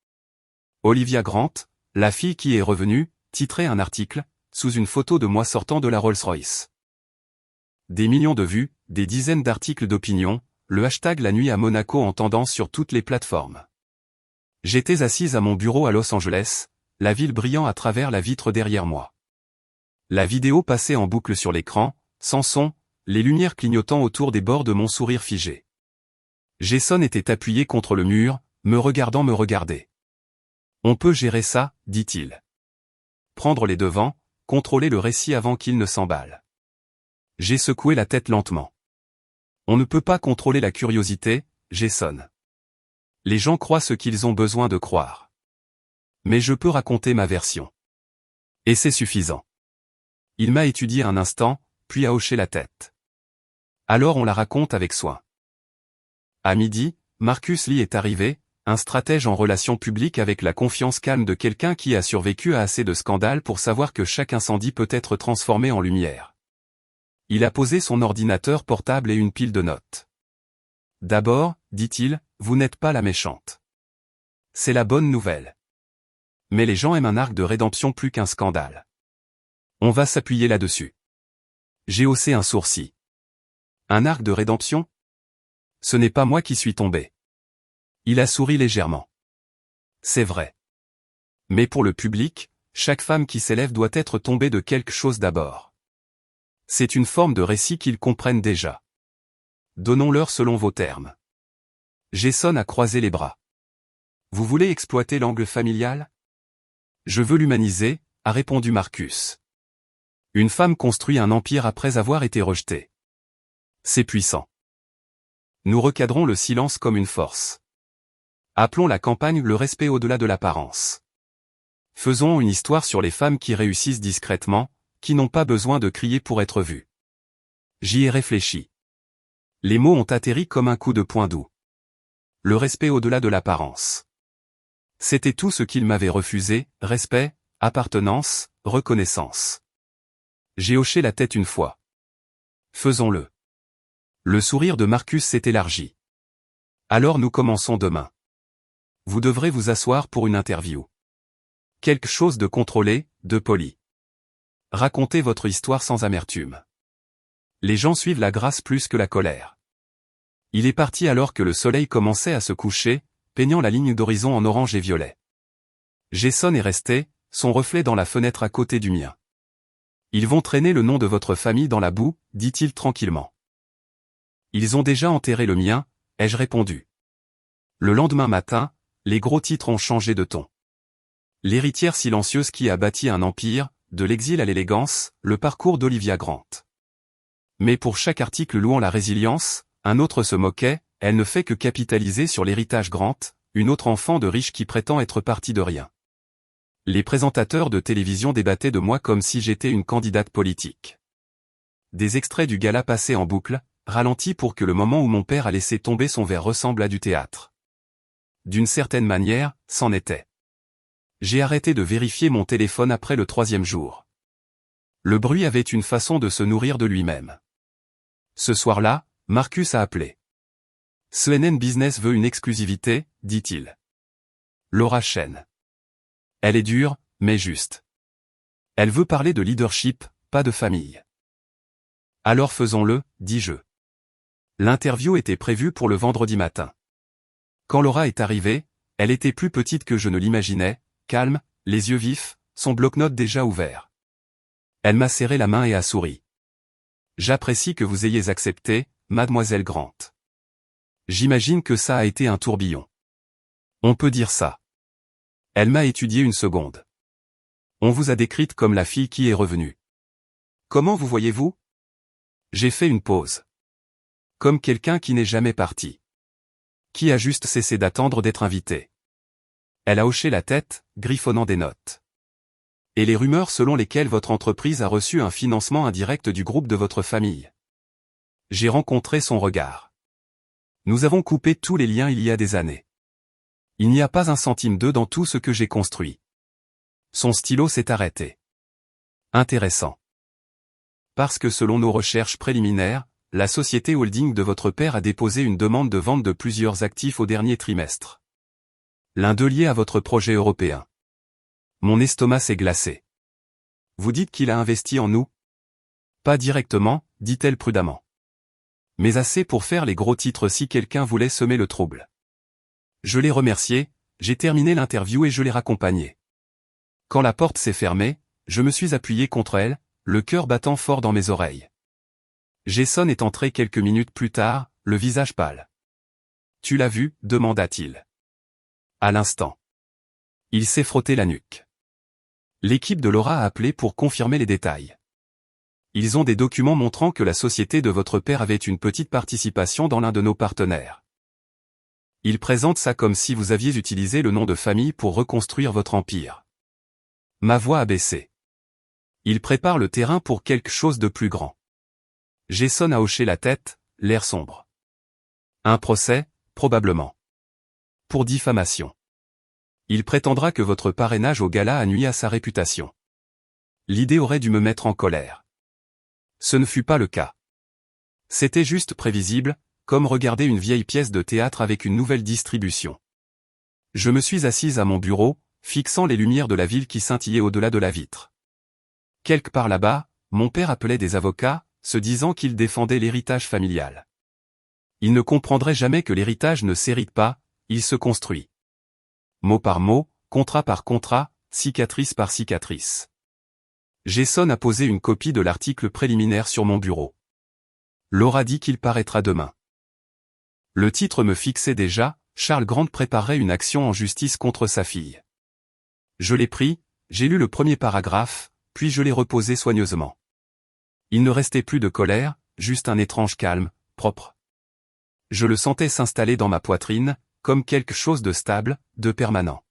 [SPEAKER 1] Olivia Grant, la fille qui est revenue, titrait un article, sous une photo de moi sortant de la Rolls-Royce. Des millions de vues, des dizaines d'articles d'opinion, le hashtag La nuit à Monaco en tendance sur toutes les plateformes. J'étais assise à mon bureau à Los Angeles, la ville brillant à travers la vitre derrière moi. La vidéo passait en boucle sur l'écran, sans son, les lumières clignotant autour des bords de mon sourire figé. Jason était appuyé contre le mur, me regardant me regarder. On peut gérer ça, dit-il. Prendre les devants, contrôler le récit avant qu'il ne s'emballe. J'ai secoué la tête lentement. On ne peut pas contrôler la curiosité, Jason. Les gens croient ce qu'ils ont besoin de croire. Mais je peux raconter ma version. Et c'est suffisant. Il m'a étudié un instant, puis a hoché la tête. Alors on la raconte avec soin. À midi, Marcus Lee est arrivé, un stratège en relations publiques avec la confiance calme de quelqu'un qui a survécu à assez de scandales pour savoir que chaque incendie peut être transformé en lumière. Il a posé son ordinateur portable et une pile de notes. D'abord, dit-il, vous n'êtes pas la méchante. C'est la bonne nouvelle. Mais les gens aiment un arc de rédemption plus qu'un scandale. On va s'appuyer là-dessus. J'ai haussé un sourcil. Un arc de rédemption? Ce n'est pas moi qui suis tombé. Il a souri légèrement. C'est vrai. Mais pour le public, chaque femme qui s'élève doit être tombée de quelque chose d'abord. C'est une forme de récit qu'ils comprennent déjà. Donnons-leur selon vos termes. Jason a croisé les bras. Vous voulez exploiter l'angle familial? Je veux l'humaniser, a répondu Marcus. Une femme construit un empire après avoir été rejetée. C'est puissant. Nous recadrons le silence comme une force. Appelons la campagne le respect au-delà de l'apparence. Faisons une histoire sur les femmes qui réussissent discrètement, qui n'ont pas besoin de crier pour être vues. J'y ai réfléchi. Les mots ont atterri comme un coup de poing doux. Le respect au-delà de l'apparence. C'était tout ce qu'il m'avait refusé, respect, appartenance, reconnaissance. J'ai hoché la tête une fois. Faisons-le. Le sourire de Marcus s'est élargi. Alors nous commençons demain. Vous devrez vous asseoir pour une interview. Quelque chose de contrôlé, de poli. Racontez votre histoire sans amertume. Les gens suivent la grâce plus que la colère. Il est parti alors que le soleil commençait à se coucher, peignant la ligne d'horizon en orange et violet. Jason est resté, son reflet dans la fenêtre à côté du mien. Ils vont traîner le nom de votre famille dans la boue, dit-il tranquillement. Ils ont déjà enterré le mien, ai-je répondu. Le lendemain matin, les gros titres ont changé de ton. L'héritière silencieuse qui a bâti un empire, de l'exil à l'élégance, le parcours d'Olivia Grant. Mais pour chaque article louant la résilience, un autre se moquait, elle ne fait que capitaliser sur l'héritage Grant, une autre enfant de riche qui prétend être partie de rien. Les présentateurs de télévision débattaient de moi comme si j'étais une candidate politique. des extraits du gala passaient en boucle, ralentis pour que le moment où mon père a laissé tomber son verre ressemble à du théâtre. D'une certaine manière, c'en était. J'ai arrêté de vérifier mon téléphone après le 3e jour. Le bruit avait une façon de se nourrir de lui-même. Ce soir-là, Marcus a appelé. CNN Business veut une exclusivité, dit-il. Laura Chen. Elle est dure, mais juste. Elle veut parler de leadership, pas de famille. Alors faisons-le, dis-je. L'interview était prévue pour le vendredi matin. Quand Laura est arrivée, elle était plus petite que je ne l'imaginais, calme, les yeux vifs, son bloc-notes déjà ouvert. Elle m'a serré la main et a souri. J'apprécie que vous ayez accepté, mademoiselle Grant. J'imagine que ça a été un tourbillon. On peut dire ça. Elle m'a étudié une seconde. On vous a décrite comme la fille qui est revenue. Comment vous voyez-vous? J'ai fait une pause. Comme quelqu'un qui n'est jamais parti. Qui a juste cessé d'attendre d'être invité. Elle a hoché la tête, griffonnant des notes. Et les rumeurs selon lesquelles votre entreprise a reçu un financement indirect du groupe de votre famille. J'ai rencontré son regard. Nous avons coupé tous les liens il y a des années. Il n'y a pas un centime d'eux dans tout ce que j'ai construit. Son stylo s'est arrêté. Intéressant. Parce que selon nos recherches préliminaires, la société holding de votre père a déposé une demande de vente de plusieurs actifs au dernier trimestre. L'un d'eux lié à votre projet européen. Mon estomac s'est glacé. Vous dites qu'il a investi en nous? Pas directement, dit-elle prudemment. Mais assez pour faire les gros titres si quelqu'un voulait semer le trouble. Je l'ai remercié, j'ai terminé l'interview et je l'ai raccompagné. Quand la porte s'est fermée, je me suis appuyé contre elle, le cœur battant fort dans mes oreilles. Jason est entré quelques minutes plus tard, le visage pâle. Tu l'as vu, demanda-t-il. À l'instant. Il s'est frotté la nuque. L'équipe de Laura a appelé pour confirmer les détails. Ils ont des documents montrant que la société de votre père avait une petite participation dans l'un de nos partenaires. Ils présentent ça comme si vous aviez utilisé le nom de famille pour reconstruire votre empire. Ma voix a baissé. Ils préparent le terrain pour quelque chose de plus grand. Jason a hoché la tête, l'air sombre. Un procès, probablement. Pour diffamation. Il prétendra que votre parrainage au gala a nui à sa réputation. L'idée aurait dû me mettre en colère. Ce ne fut pas le cas. C'était juste prévisible, comme regarder une vieille pièce de théâtre avec une nouvelle distribution. Je me suis assise à mon bureau, fixant les lumières de la ville qui scintillaient au-delà de la vitre. Quelque part là-bas, mon père appelait des avocats, se disant qu'il défendait l'héritage familial. Il ne comprendrait jamais que l'héritage ne s'hérite pas, il se construit. Mot par mot, contrat par contrat, cicatrice par cicatrice. Jason a posé une copie de l'article préliminaire sur mon bureau. Laura dit qu'il paraîtra demain. Le titre me fixait déjà, Charles Grant préparerait une action en justice contre sa fille. Je l'ai pris, j'ai lu le premier paragraphe, puis je l'ai reposé soigneusement. Il ne restait plus de colère, juste un étrange calme, propre. Je le sentais s'installer dans ma poitrine, comme quelque chose de stable, de permanent.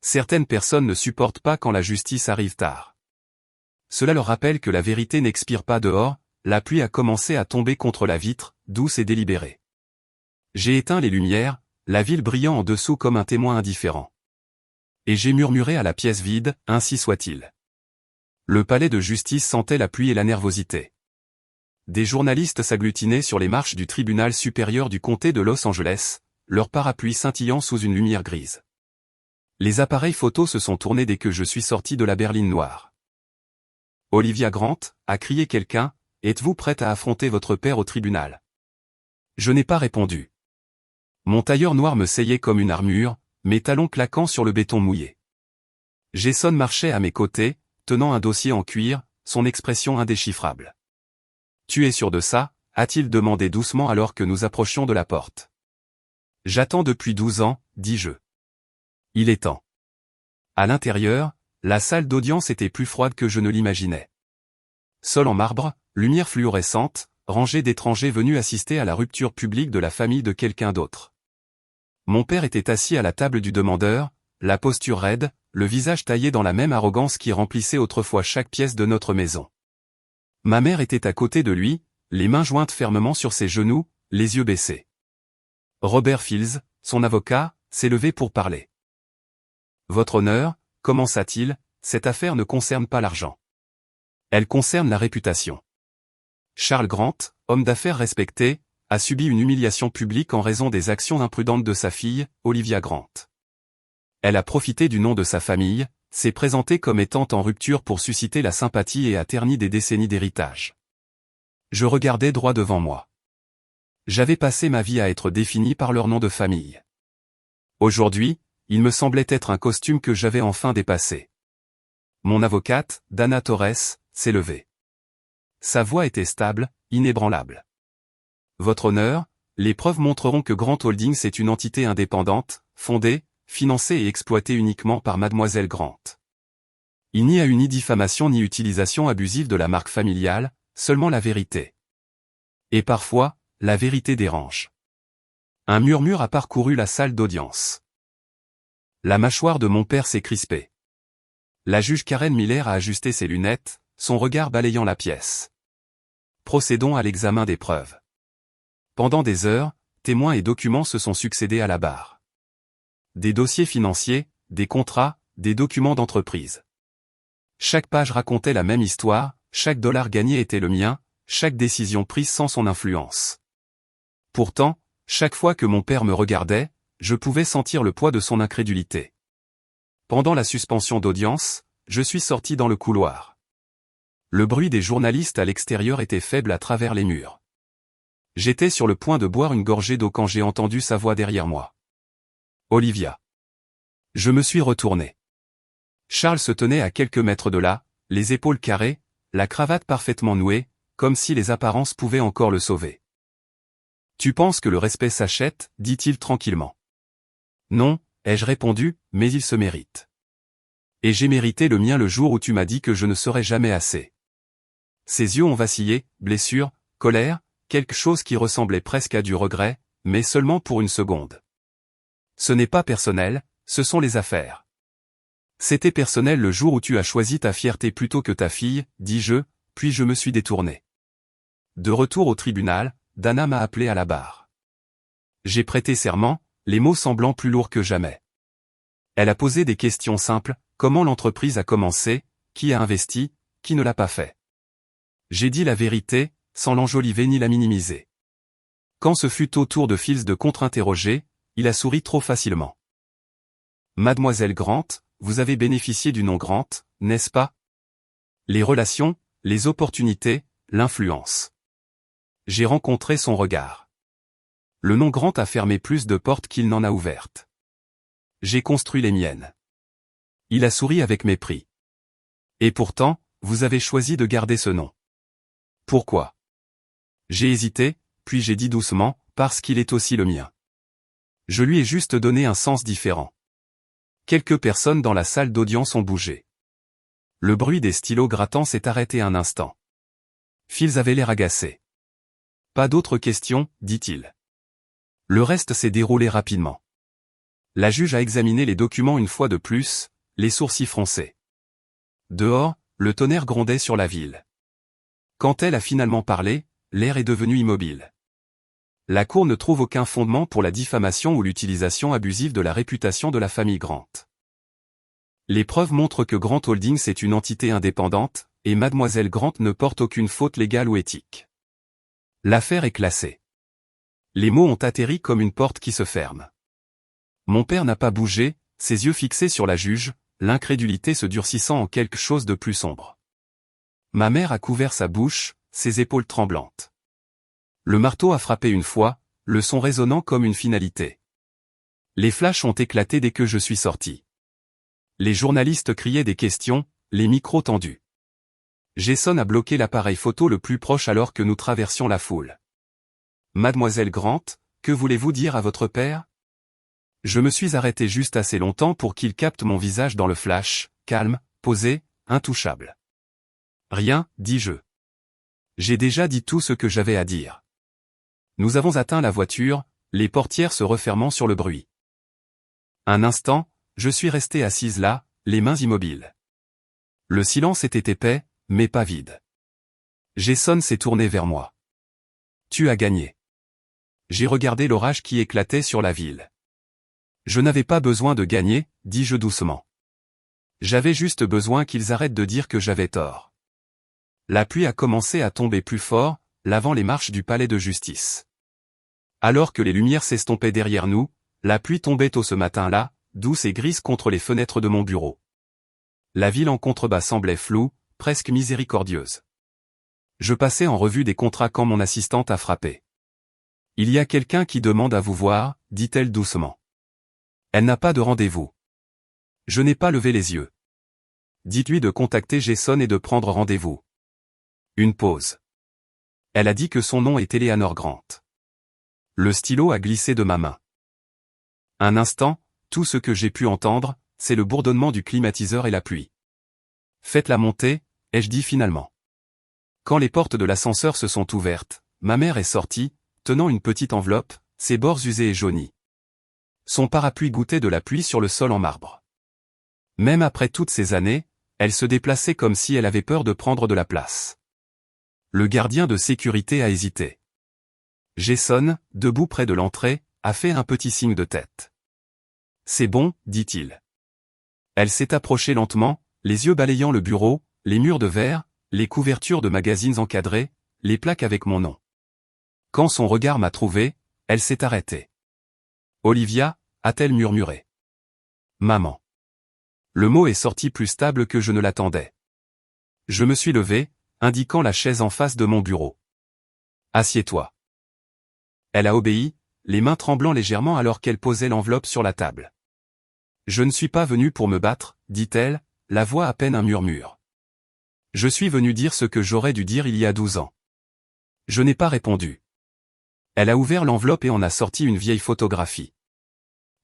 [SPEAKER 1] Certaines personnes ne supportent pas quand la justice arrive tard. Cela leur rappelle que la vérité n'expire pas dehors, la pluie a commencé à tomber contre la vitre, douce et délibérée. J'ai éteint les lumières, la ville brillant en dessous comme un témoin indifférent. Et j'ai murmuré à la pièce vide, ainsi soit-il. Le palais de justice sentait la pluie et la nervosité. Des journalistes s'agglutinaient sur les marches du tribunal supérieur du comté de Los Angeles, leur parapluie scintillant sous une lumière grise. Les appareils photos se sont tournés dès que je suis sorti de la berline noire. Olivia Grant, a crié quelqu'un, êtes-vous prête à affronter votre père au tribunal? Je n'ai pas répondu. Mon tailleur noir me seyait comme une armure, mes talons claquant sur le béton mouillé. Jason marchait à mes côtés, tenant un dossier en cuir, son expression indéchiffrable. Tu es sûr de ça? A-t-il demandé doucement alors que nous approchions de la porte. J'attends depuis 12 ans, dis-je. Il est temps. À l'intérieur, la salle d'audience était plus froide que je ne l'imaginais. Sol en marbre, lumière fluorescente, rangée d'étrangers venus assister à la rupture publique de la famille de quelqu'un d'autre. Mon père était assis à la table du demandeur, la posture raide, le visage taillé dans la même arrogance qui remplissait autrefois chaque pièce de notre maison. Ma mère était à côté de lui, les mains jointes fermement sur ses genoux, les yeux baissés. Robert Fields, son avocat, s'est levé pour parler. Votre honneur, commença-t-il, cette affaire ne concerne pas l'argent. Elle concerne la réputation. Charles Grant, homme d'affaires respecté, a subi une humiliation publique en raison des actions imprudentes de sa fille, Olivia Grant. Elle a profité du nom de sa famille, s'est présentée comme étant en rupture pour susciter la sympathie et a terni des décennies d'héritage. Je regardais droit devant moi. J'avais passé ma vie à être défini par leur nom de famille. Aujourd'hui, il me semblait être un costume que j'avais enfin dépassé. Mon avocate, Dana Torres, s'est levée. Sa voix était stable, inébranlable. Votre honneur, les preuves montreront que Grant Holdings est une entité indépendante, fondée, financée et exploitée uniquement par Mademoiselle Grant. Il n'y a eu ni diffamation ni utilisation abusive de la marque familiale, seulement la vérité. Et parfois, la vérité dérange. Un murmure a parcouru la salle d'audience. La mâchoire de mon père s'est crispée. La juge Karen Miller a ajusté ses lunettes, son regard balayant la pièce. Procédons à l'examen des preuves. Pendant des heures, témoins et documents se sont succédés à la barre. Des dossiers financiers, des contrats, des documents d'entreprise. Chaque page racontait la même histoire, chaque dollar gagné était le mien, chaque décision prise sans son influence. Pourtant, chaque fois que mon père me regardait, je pouvais sentir le poids de son incrédulité. Pendant la suspension d'audience, je suis sorti dans le couloir. Le bruit des journalistes à l'extérieur était faible à travers les murs. J'étais sur le point de boire une gorgée d'eau quand j'ai entendu sa voix derrière moi. Olivia. Je me suis retourné. Charles se tenait à quelques mètres de là, les épaules carrées, la cravate parfaitement nouée, comme si les apparences pouvaient encore le sauver. Tu penses que le respect s'achète, dit-il tranquillement. Non, ai-je répondu, mais il se mérite. Et j'ai mérité le mien le jour où tu m'as dit que je ne serais jamais assez. Ses yeux ont vacillé, blessure, colère, quelque chose qui ressemblait presque à du regret, mais seulement pour une seconde. Ce n'est pas personnel, ce sont les affaires. C'était personnel le jour où tu as choisi ta fierté plutôt que ta fille, dis-je, puis je me suis détourné. De retour au tribunal, Dana m'a appelé à la barre. J'ai prêté serment, les mots semblant plus lourds que jamais. Elle a posé des questions simples, comment l'entreprise a commencé, qui a investi, qui ne l'a pas fait. J'ai dit la vérité, sans l'enjoliver ni la minimiser. Quand ce fut au tour de Fields de contre-interroger, il a souri trop facilement. Mademoiselle Grant, vous avez bénéficié du nom Grant, n'est-ce pas? Les relations, les opportunités, l'influence. J'ai rencontré son regard. Le nom Grant a fermé plus de portes qu'il n'en a ouvertes. J'ai construit les miennes. Il a souri avec mépris. Et pourtant, vous avez choisi de garder ce nom. Pourquoi? J'ai hésité, puis j'ai dit doucement, parce qu'il est aussi le mien. Je lui ai juste donné un sens différent. Quelques personnes dans la salle d'audience ont bougé. Le bruit des stylos grattants s'est arrêté un instant. Fields avait l'air agacé. Pas d'autres questions, dit-il. Le reste s'est déroulé rapidement. La juge a examiné les documents une fois de plus, les sourcils froncés. Dehors, le tonnerre grondait sur la ville. Quand elle a finalement parlé, l'air est devenu immobile. La Cour ne trouve aucun fondement pour la diffamation ou l'utilisation abusive de la réputation de la famille Grant. Les preuves montrent que Grant Holdings est une entité indépendante, et Mademoiselle Grant ne porte aucune faute légale ou éthique. L'affaire est classée. Les mots ont atterri comme une porte qui se ferme. Mon père n'a pas bougé, ses yeux fixés sur la juge, l'incrédulité se durcissant en quelque chose de plus sombre. Ma mère a couvert sa bouche, ses épaules tremblantes. Le marteau a frappé une fois, le son résonnant comme une finalité. Les flashs ont éclaté dès que je suis sorti. Les journalistes criaient des questions, les micros tendus. Jason a bloqué l'appareil photo le plus proche alors que nous traversions la foule. Mademoiselle Grant, que voulez-vous dire à votre père? Je me suis arrêté juste assez longtemps pour qu'il capte mon visage dans le flash, calme, posé, intouchable. Rien, dis-je. J'ai déjà dit tout ce que j'avais à dire. Nous avons atteint la voiture, les portières se refermant sur le bruit. Un instant, je suis resté assise là, les mains immobiles. Le silence était épais, mais pas vide. Jason s'est tourné vers moi. Tu as gagné. J'ai regardé l'orage qui éclatait sur la ville. Je n'avais pas besoin de gagner, dis-je doucement. J'avais juste besoin qu'ils arrêtent de dire que j'avais tort. La pluie a commencé à tomber plus fort, lavant les marches du palais de justice. Alors que les lumières s'estompaient derrière nous, la pluie tombait tôt ce matin-là, douce et grise contre les fenêtres de mon bureau. La ville en contrebas semblait floue, presque miséricordieuse. Je passais en revue des contrats quand mon assistante a frappé. « Il y a quelqu'un qui demande à vous voir », dit-elle doucement. Elle n'a pas de rendez-vous. Je n'ai pas levé les yeux. Dites-lui de contacter Jason et de prendre rendez-vous. Une pause. Elle a dit que son nom est Eleanor Grant. Le stylo a glissé de ma main. Un instant, tout ce que j'ai pu entendre, c'est le bourdonnement du climatiseur et la pluie. Faites-la monter, ai-je dit finalement. Quand les portes de l'ascenseur se sont ouvertes, ma mère est sortie, tenant une petite enveloppe, ses bords usés et jaunis. Son parapluie goûtait de la pluie sur le sol en marbre. Même après toutes ces années, elle se déplaçait comme si elle avait peur de prendre de la place. Le gardien de sécurité a hésité. Jason, debout près de l'entrée, a fait un petit signe de tête. « C'est bon, dit-il. » Elle s'est approchée lentement, les yeux balayant le bureau, les murs de verre, les couvertures de magazines encadrés, les plaques avec mon nom. Quand son regard m'a trouvé, elle s'est arrêtée. « Olivia » a-t-elle murmuré. « Maman. » Le mot est sorti plus stable que je ne l'attendais. Je me suis levé, indiquant la chaise en face de mon bureau. « Assieds-toi. » Elle a obéi, les mains tremblant légèrement alors qu'elle posait l'enveloppe sur la table. « Je ne suis pas venue pour me battre, dit-elle, la voix à peine un murmure. Je suis venue dire ce que j'aurais dû dire il y a 12 ans. » Je n'ai pas répondu. Elle a ouvert l'enveloppe et en a sorti une vieille photographie.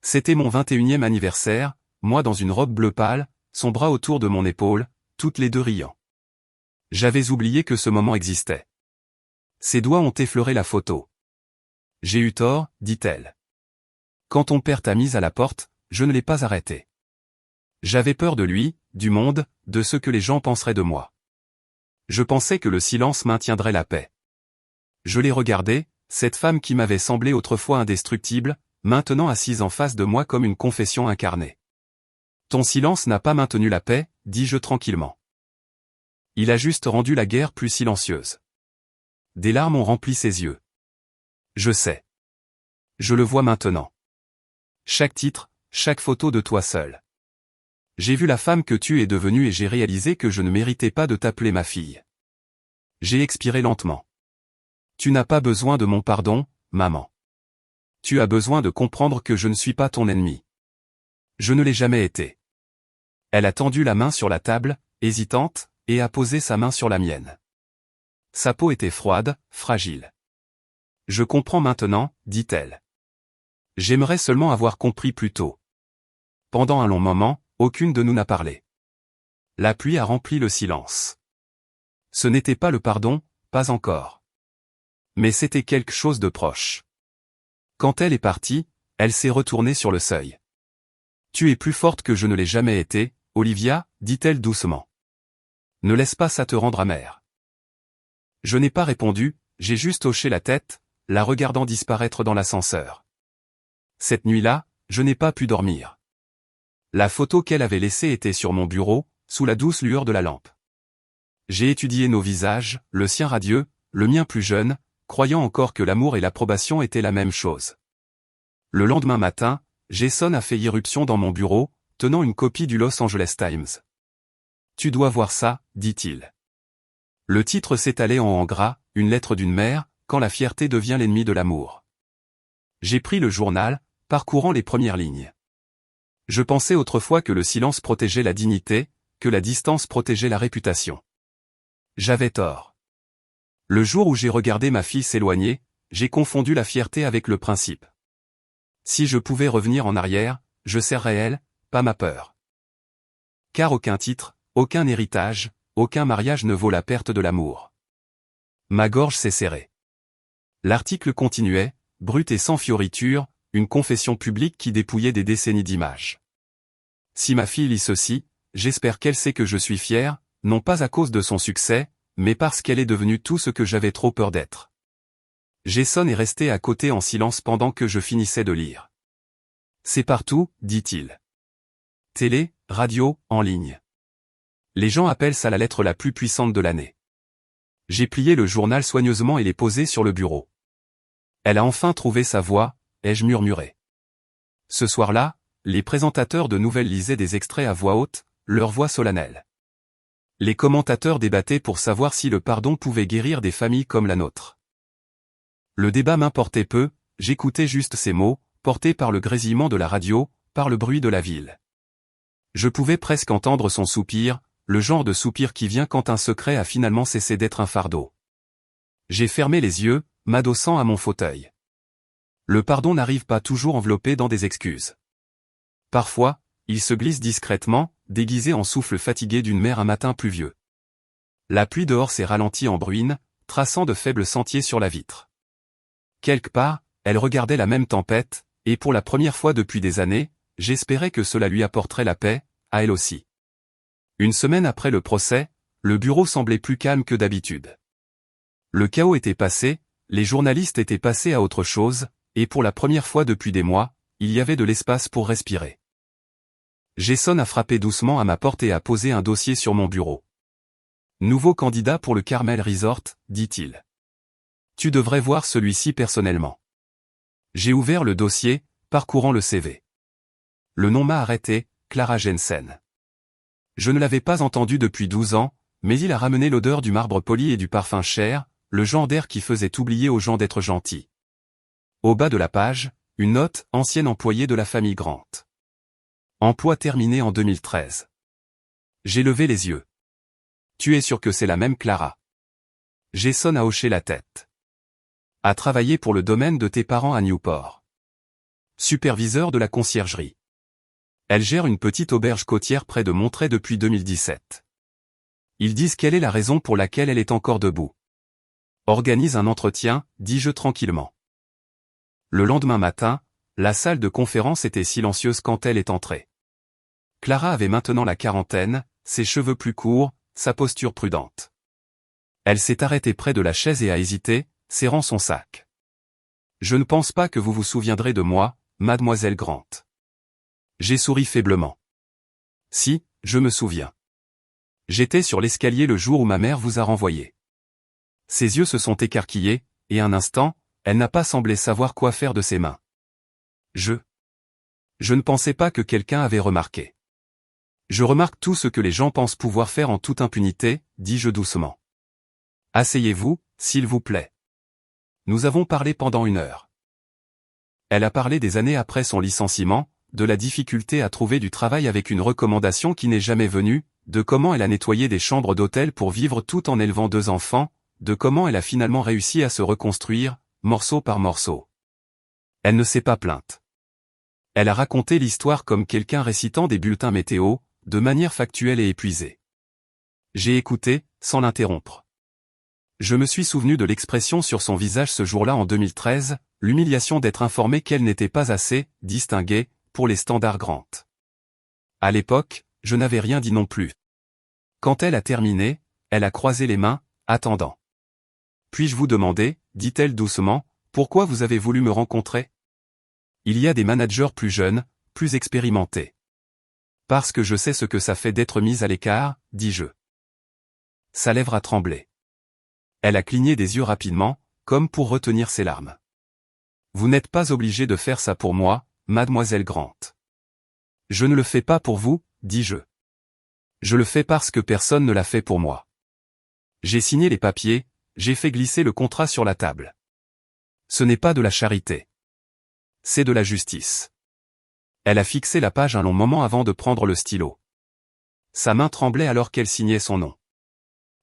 [SPEAKER 1] C'était mon 21e anniversaire, moi dans une robe bleu pâle, son bras autour de mon épaule, toutes les deux riant. J'avais oublié que ce moment existait. Ses doigts ont effleuré la photo. « J'ai eu tort, dit-elle. Quand ton père t'a mise à la porte, je ne l'ai pas arrêté. J'avais peur de lui, du monde, de ce que les gens penseraient de moi. Je pensais que le silence maintiendrait la paix. Je l'ai regardée, cette femme qui m'avait semblé autrefois indestructible, maintenant assise en face de moi comme une confession incarnée. Ton silence n'a pas maintenu la paix, dis-je tranquillement. Il a juste rendu la guerre plus silencieuse. Des larmes ont rempli ses yeux. Je sais. Je le vois maintenant. Chaque titre, chaque photo de toi seul. J'ai vu la femme que tu es devenue et j'ai réalisé que je ne méritais pas de t'appeler ma fille. J'ai expiré lentement. Tu n'as pas besoin de mon pardon, maman. Tu as besoin de comprendre que je ne suis pas ton ennemi. Je ne l'ai jamais été. Elle a tendu la main sur la table, hésitante, et a posé sa main sur la mienne. Sa peau était froide, fragile. Je comprends maintenant, dit-elle. J'aimerais seulement avoir compris plus tôt. Pendant un long moment, aucune de nous n'a parlé. La pluie a rempli le silence. Ce n'était pas le pardon, pas encore. Mais c'était quelque chose de proche. Quand elle est partie, elle s'est retournée sur le seuil. Tu es plus forte que je ne l'ai jamais été, Olivia, dit-elle doucement. Ne laisse pas ça te rendre amère. Je n'ai pas répondu, j'ai juste hoché la tête, la regardant disparaître dans l'ascenseur. Cette nuit-là, je n'ai pas pu dormir. La photo qu'elle avait laissée était sur mon bureau, sous la douce lueur de la lampe. J'ai étudié nos visages, le sien radieux, le mien plus jeune, croyant encore que l'amour et l'approbation étaient la même chose. Le lendemain matin, Jason a fait irruption dans mon bureau, tenant une copie du Los Angeles Times. « Tu dois voir ça, dit-il. » Le titre s'étalait en gras, une lettre d'une mère, quand la fierté devient l'ennemi de l'amour. J'ai pris le journal, parcourant les premières lignes. Je pensais autrefois que le silence protégeait la dignité, que la distance protégeait la réputation. J'avais tort. Le jour où j'ai regardé ma fille s'éloigner, j'ai confondu la fierté avec le principe. Si je pouvais revenir en arrière, je serrais elle, pas ma peur. Car aucun titre, aucun héritage, aucun mariage ne vaut la perte de l'amour. Ma gorge s'est serrée. L'article continuait, brut et sans fioriture, une confession publique qui dépouillait des décennies d'images. Si ma fille lit ceci, j'espère qu'elle sait que je suis fier, non pas à cause de son succès, mais parce qu'elle est devenue tout ce que j'avais trop peur d'être. Jason est resté à côté en silence pendant que je finissais de lire. C'est partout, dit-il. Télé, radio, en ligne. Les gens appellent ça la lettre la plus puissante de l'année. J'ai plié le journal soigneusement et l'ai posé sur le bureau. Elle a enfin trouvé sa voix, ai-je murmuré. Ce soir-là, les présentateurs de nouvelles lisaient des extraits à voix haute, leur voix solennelle. Les commentateurs débattaient pour savoir si le pardon pouvait guérir des familles comme la nôtre. Le débat m'importait peu, j'écoutais juste ces mots, portés par le grésillement de la radio, par le bruit de la ville. Je pouvais presque entendre son soupir, le genre de soupir qui vient quand un secret a finalement cessé d'être un fardeau. J'ai fermé les yeux, m'adossant à mon fauteuil. Le pardon n'arrive pas toujours enveloppé dans des excuses. Parfois, il se glisse discrètement, déguisé en souffle fatigué d'une mer un matin pluvieux. La pluie dehors s'est ralentie en bruine, traçant de faibles sentiers sur la vitre. Quelque part, elle regardait la même tempête, et pour la première fois depuis des années, j'espérais que cela lui apporterait la paix, à elle aussi. Une semaine après le procès, le bureau semblait plus calme que d'habitude. Le chaos était passé, les journalistes étaient passés à autre chose, et pour la première fois depuis des mois, il y avait de l'espace pour respirer. Jason a frappé doucement à ma porte et a posé un dossier sur mon bureau. Nouveau candidat pour le Carmel Resort, dit-il. Tu devrais voir celui-ci personnellement. J'ai ouvert le dossier, parcourant le CV. Le nom m'a arrêté, Clara Jensen. Je ne l'avais pas entendu depuis 12 ans, mais il a ramené l'odeur du marbre poli et du parfum cher, le genre d'air qui faisait oublier aux gens d'être gentils. Au bas de la page, une note, ancienne employée de la famille Grant. Emploi terminé en 2013. J'ai levé les yeux. Tu es sûr que c'est la même Clara? Jason a hoché la tête. A travaillé pour le domaine de tes parents à Newport. Superviseur de la conciergerie. Elle gère une petite auberge côtière près de Monterey depuis 2017. Ils disent quelle est la raison pour laquelle elle est encore debout. Organise un entretien, dis-je tranquillement. Le lendemain matin, la salle de conférence était silencieuse quand elle est entrée. Clara avait maintenant la quarantaine, ses cheveux plus courts, sa posture prudente. Elle s'est arrêtée près de la chaise et a hésité, serrant son sac. Je ne pense pas que vous vous souviendrez de moi, mademoiselle Grant. J'ai souri faiblement. Si, je me souviens. J'étais sur l'escalier le jour où ma mère vous a renvoyé. Ses yeux se sont écarquillés, et un instant, elle n'a pas semblé savoir quoi faire de ses mains. Je ne pensais pas que quelqu'un avait remarqué. Je remarque tout ce que les gens pensent pouvoir faire en toute impunité, dis-je doucement. Asseyez-vous, s'il vous plaît. Nous avons parlé pendant 1 heure. Elle a parlé des années après son licenciement, de la difficulté à trouver du travail avec une recommandation qui n'est jamais venue, de comment elle a nettoyé des chambres d'hôtel pour vivre tout en élevant 2 enfants, de comment elle a finalement réussi à se reconstruire, morceau par morceau. Elle ne s'est pas plainte. Elle a raconté l'histoire comme quelqu'un récitant des bulletins météo, de manière factuelle et épuisée. J'ai écouté, sans l'interrompre. Je me suis souvenu de l'expression sur son visage ce jour-là en 2013, l'humiliation d'être informé qu'elle n'était pas assez distinguée pour les standards Grant. À l'époque, je n'avais rien dit non plus. Quand elle a terminé, elle a croisé les mains, attendant. Puis-je vous demander, dit-elle doucement, pourquoi vous avez voulu me rencontrer? Il y a des managers plus jeunes, plus expérimentés. Parce que je sais ce que ça fait d'être mise à l'écart, dis-je. Sa lèvre a tremblé. Elle a cligné des yeux rapidement, comme pour retenir ses larmes. Vous n'êtes pas obligé de faire ça pour moi, mademoiselle Grant. Je ne le fais pas pour vous, dis-je. Je le fais parce que personne ne l'a fait pour moi. J'ai signé les papiers, j'ai fait glisser le contrat sur la table. Ce n'est pas de la charité. C'est de la justice. Elle a fixé la page un long moment avant de prendre le stylo. Sa main tremblait alors qu'elle signait son nom.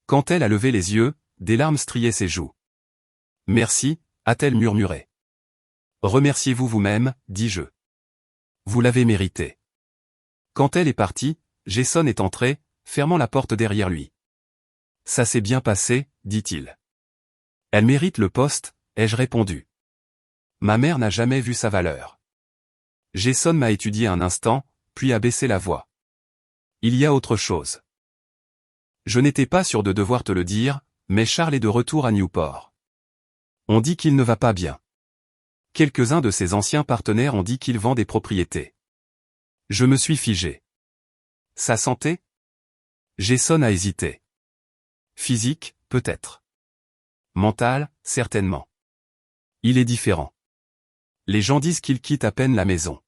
[SPEAKER 1] Quand elle a levé les yeux, des larmes striaient ses joues. Merci, a-t-elle murmuré. Remerciez-vous vous-même, dis-je. Vous l'avez mérité. Quand elle est partie, Jason est entré, fermant la porte derrière lui. Ça s'est bien passé, dit-il. Elle mérite le poste, ai-je répondu. Ma mère n'a jamais vu sa valeur. Jason m'a étudié un instant, puis a baissé la voix. Il y a autre chose. Je n'étais pas sûr de devoir te le dire, mais Charles est de retour à Newport. On dit qu'il ne va pas bien. Quelques-uns de ses anciens partenaires ont dit qu'il vend des propriétés. Je me suis figé. Sa santé? Jason a hésité. Physique, peut-être. Mental, certainement. Il est différent. Les gens disent qu'il quitte à peine la maison.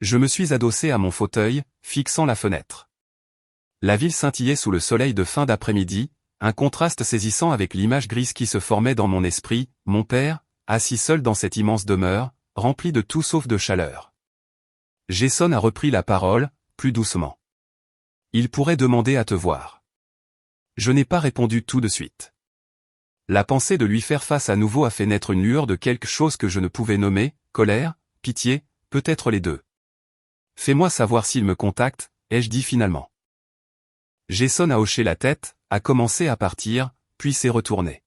[SPEAKER 1] Je me suis adossé à mon fauteuil, fixant la fenêtre. La ville scintillait sous le soleil de fin d'après-midi, un contraste saisissant avec l'image grise qui se formait dans mon esprit, mon père, assis seul dans cette immense demeure, remplie de tout sauf de chaleur. Jason a repris la parole, plus doucement. Il pourrait demander à te voir. Je n'ai pas répondu tout de suite. La pensée de lui faire face à nouveau a fait naître une lueur de quelque chose que je ne pouvais nommer, colère, pitié, peut-être les deux. Fais-moi savoir s'il me contacte, ai-je dit finalement. Jason a hoché la tête, a commencé à partir, puis s'est retourné.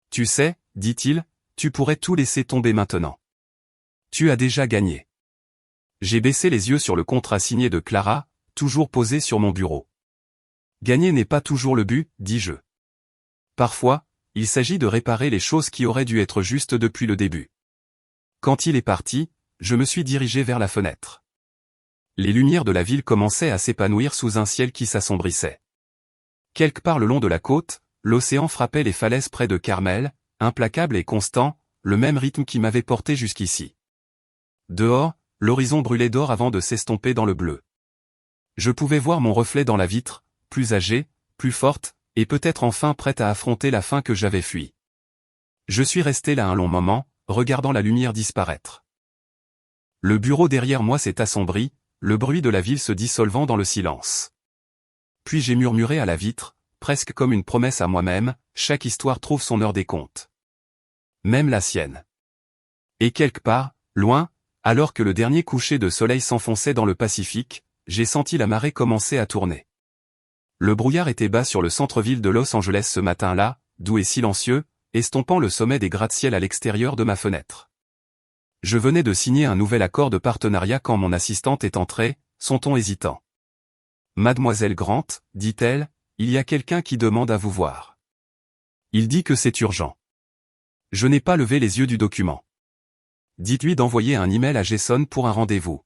[SPEAKER 1] Tu sais, dit-il, tu pourrais tout laisser tomber maintenant. Tu as déjà gagné. J'ai baissé les yeux sur le contrat signé de Clara, toujours posé sur mon bureau. Gagner n'est pas toujours le but, dis-je. Parfois, il s'agit de réparer les choses qui auraient dû être justes depuis le début. Quand il est parti, je me suis dirigé vers la fenêtre. Les lumières de la ville commençaient à s'épanouir sous un ciel qui s'assombrissait. Quelque part le long de la côte, l'océan frappait les falaises près de Carmel, implacable et constant, le même rythme qui m'avait porté jusqu'ici. Dehors, l'horizon brûlait d'or avant de s'estomper dans le bleu. Je pouvais voir mon reflet dans la vitre, plus âgée, plus forte, et peut-être enfin prête à affronter la faim que j'avais fui. Je suis resté là un long moment, regardant la lumière disparaître. Le bureau derrière moi s'est assombri, le bruit de la ville se dissolvant dans le silence. Puis j'ai murmuré à la vitre, presque comme une promesse à moi-même, chaque histoire trouve son heure des comptes. Même la sienne. Et quelque part, loin, alors que le dernier coucher de soleil s'enfonçait dans le Pacifique, j'ai senti la marée commencer à tourner. Le brouillard était bas sur le centre-ville de Los Angeles ce matin-là, doux et silencieux, estompant le sommet des gratte-ciel à l'extérieur de ma fenêtre. Je venais de signer un nouvel accord de partenariat quand mon assistante est entrée, son ton hésitant. « Mademoiselle Grant, dit-elle, il y a quelqu'un qui demande à vous voir. Il dit que c'est urgent. » Je n'ai pas levé les yeux du document. « Dites-lui d'envoyer un email à Jason pour un rendez-vous. »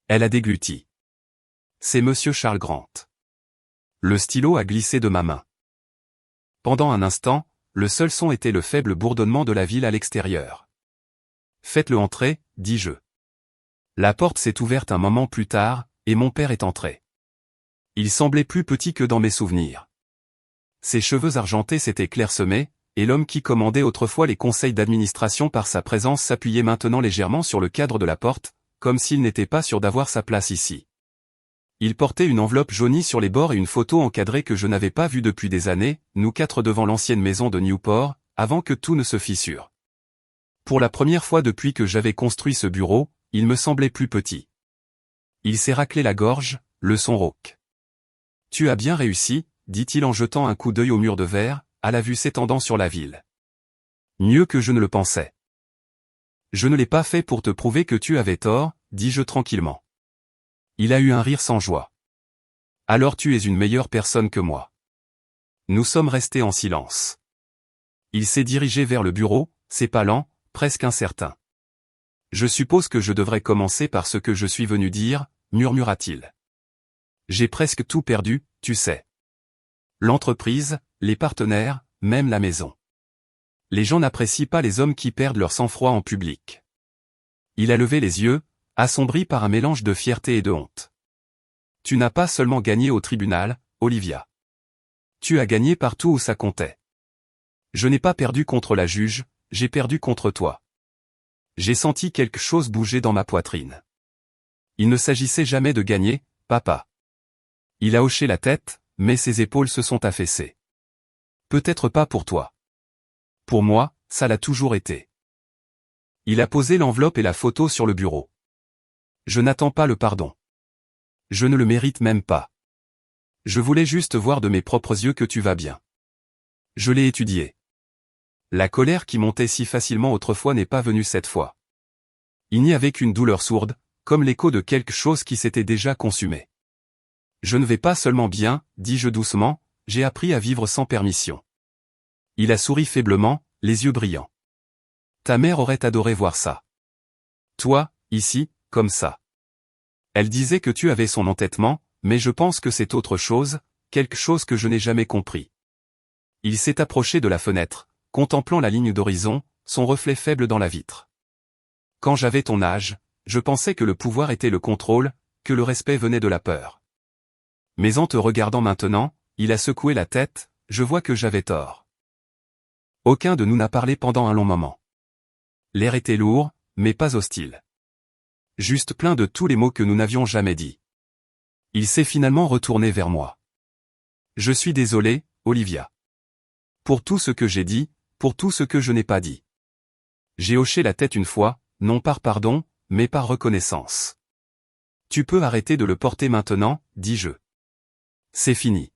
[SPEAKER 1] Elle a dégluti. « C'est Monsieur Charles Grant. » Le stylo a glissé de ma main. Pendant un instant, le seul son était le faible bourdonnement de la ville à l'extérieur. « Faites-le entrer, dis-je. » La porte s'est ouverte un moment plus tard, et mon père est entré. Il semblait plus petit que dans mes souvenirs. Ses cheveux argentés s'étaient clairsemés, et l'homme qui commandait autrefois les conseils d'administration par sa présence s'appuyait maintenant légèrement sur le cadre de la porte, comme s'il n'était pas sûr d'avoir sa place ici. Il portait une enveloppe jaunie sur les bords et une photo encadrée que je n'avais pas vue depuis des années, nous quatre devant l'ancienne maison de Newport, avant que tout ne se fissure. Pour la première fois depuis que j'avais construit ce bureau, il me semblait plus petit. Il s'est raclé la gorge, le son rauque. « Tu as bien réussi, » dit-il en jetant un coup d'œil au mur de verre, à la vue s'étendant sur la ville. « Mieux que je ne le pensais. »« Je ne l'ai pas fait pour te prouver que tu avais tort, » dis-je tranquillement. Il a eu un rire sans joie. « Alors tu es une meilleure personne que moi. » Nous sommes restés en silence. Il s'est dirigé vers le bureau, ses pas lents, presque incertain. « Je suppose que je devrais commencer par ce que je suis venu dire, » murmura-t-il. « J'ai presque tout perdu, tu sais. L'entreprise, les partenaires, même la maison. Les gens n'apprécient pas les hommes qui perdent leur sang-froid en public. » Il a levé les yeux, assombri par un mélange de fierté et de honte. « Tu n'as pas seulement gagné au tribunal, Olivia. Tu as gagné partout où ça comptait. Je n'ai pas perdu contre la juge, j'ai perdu contre toi. » J'ai senti quelque chose bouger dans ma poitrine. Il ne s'agissait jamais de gagner, papa. Il a hoché la tête, mais ses épaules se sont affaissées. Peut-être pas pour toi. Pour moi, ça l'a toujours été. Il a posé l'enveloppe et la photo sur le bureau. Je n'attends pas le pardon. Je ne le mérite même pas. Je voulais juste voir de mes propres yeux que tu vas bien. Je l'ai étudié. La colère qui montait si facilement autrefois n'est pas venue cette fois. Il n'y avait qu'une douleur sourde, comme l'écho de quelque chose qui s'était déjà consumé. Je ne vais pas seulement bien, dis-je doucement, j'ai appris à vivre sans permission. Il a souri faiblement, les yeux brillants. Ta mère aurait adoré voir ça. Toi, ici, comme ça. Elle disait que tu avais son entêtement, mais je pense que c'est autre chose, quelque chose que je n'ai jamais compris. Il s'est approché de la fenêtre, contemplant la ligne d'horizon, son reflet faible dans la vitre. Quand j'avais ton âge, je pensais que le pouvoir était le contrôle, que le respect venait de la peur. Mais en te regardant maintenant, il a secoué la tête, je vois que j'avais tort. Aucun de nous n'a parlé pendant un long moment. L'air était lourd, mais pas hostile. Juste plein de tous les mots que nous n'avions jamais dits. Il s'est finalement retourné vers moi. Je suis désolé, Olivia. Pour tout ce que j'ai dit, pour tout ce que je n'ai pas dit. J'ai hoché la tête une fois, non par pardon, mais par reconnaissance. Tu peux arrêter de le porter maintenant, dis-je. C'est fini.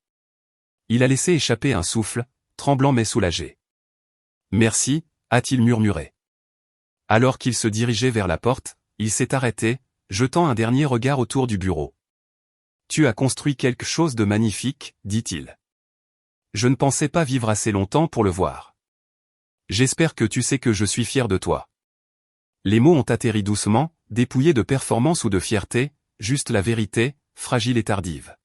[SPEAKER 1] Il a laissé échapper un souffle, tremblant mais soulagé. Merci, a-t-il murmuré. Alors qu'il se dirigeait vers la porte, il s'est arrêté, jetant un dernier regard autour du bureau. Tu as construit quelque chose de magnifique, dit-il. Je ne pensais pas vivre assez longtemps pour le voir. J'espère que tu sais que je suis fier de toi. Les mots ont atterri doucement, dépouillés de performance ou de fierté, juste la vérité, fragile et tardive.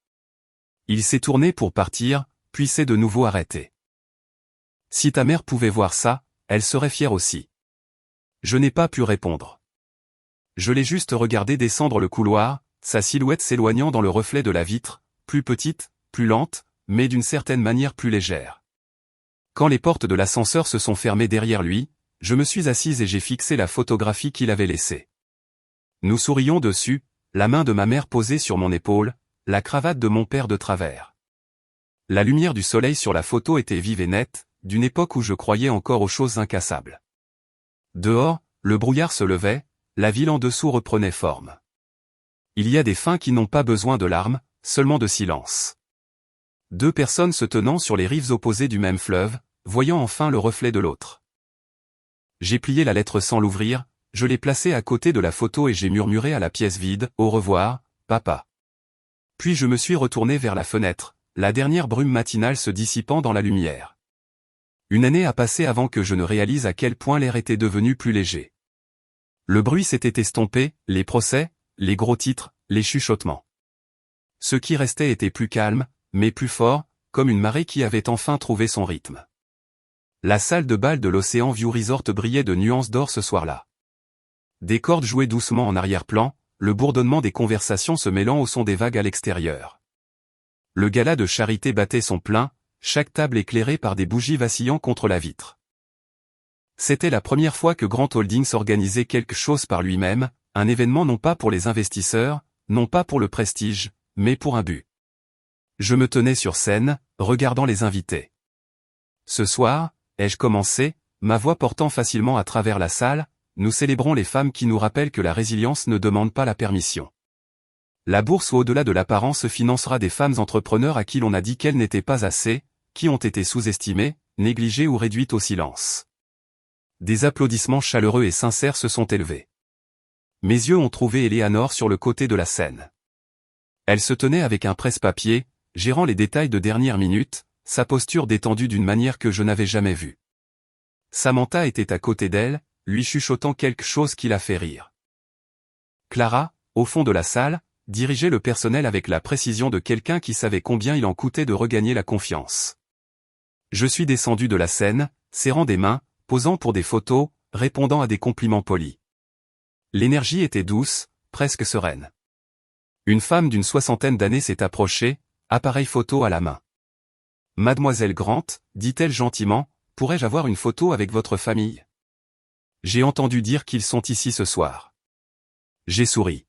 [SPEAKER 1] Il s'est tourné pour partir, puis s'est de nouveau arrêté. Si ta mère pouvait voir ça, elle serait fière aussi. Je n'ai pas pu répondre. Je l'ai juste regardé descendre le couloir, sa silhouette s'éloignant dans le reflet de la vitre, plus petite, plus lente, mais d'une certaine manière plus légère. Quand les portes de l'ascenseur se sont fermées derrière lui, je me suis assise et j'ai fixé la photographie qu'il avait laissée. Nous sourions dessus, la main de ma mère posée sur mon épaule, la cravate de mon père de travers. La lumière du soleil sur la photo était vive et nette, d'une époque où je croyais encore aux choses incassables. Dehors, le brouillard se levait, la ville en dessous reprenait forme. Il y a des fins qui n'ont pas besoin de larmes, seulement de silence. Deux personnes se tenant sur les rives opposées du même fleuve, voyant enfin le reflet de l'autre. J'ai plié la lettre sans l'ouvrir, je l'ai placée à côté de la photo et j'ai murmuré à la pièce vide, « Au revoir, papa ». Puis je me suis retourné vers la fenêtre, la dernière brume matinale se dissipant dans la lumière. Une année a passé avant que je ne réalise à quel point l'air était devenu plus léger. Le bruit s'était estompé, les procès, les gros titres, les chuchotements. Ce qui restait était plus calme, mais plus fort, comme une marée qui avait enfin trouvé son rythme. La salle de bal de l'Ocean View Resort brillait de nuances d'or ce soir-là. Des cordes jouaient doucement en arrière-plan, le bourdonnement des conversations se mêlant au son des vagues à l'extérieur. Le gala de charité battait son plein, chaque table éclairée par des bougies vacillant contre la vitre. C'était la première fois que Grant Holdings organisait quelque chose par lui-même, un événement non pas pour les investisseurs, non pas pour le prestige, mais pour un but. Je me tenais sur scène, regardant les invités. Ce soir, ai-je commencé, ma voix portant facilement à travers la salle, nous célébrons les femmes qui nous rappellent que la résilience ne demande pas la permission. La bourse au-delà de l'apparence financera des femmes entrepreneurs à qui l'on a dit qu'elles n'étaient pas assez, qui ont été sous-estimées, négligées ou réduites au silence. Des applaudissements chaleureux et sincères se sont élevés. Mes yeux ont trouvé Eleanor sur le côté de la scène. Elle se tenait avec un presse-papier, gérant les détails de dernière minute, sa posture détendue d'une manière que je n'avais jamais vue. Samantha était à côté d'elle, lui chuchotant quelque chose qui la fait rire. Clara, au fond de la salle, dirigeait le personnel avec la précision de quelqu'un qui savait combien il en coûtait de regagner la confiance. Je suis descendu de la scène, serrant des mains, posant pour des photos, répondant à des compliments polis. L'énergie était douce, presque sereine. Une femme d'une 60aine d'années s'est approchée, appareil photo à la main. « Mademoiselle Grant, dit-elle gentiment, pourrais-je avoir une photo avec votre famille ? J'ai entendu dire qu'ils sont ici ce soir. » J'ai souri.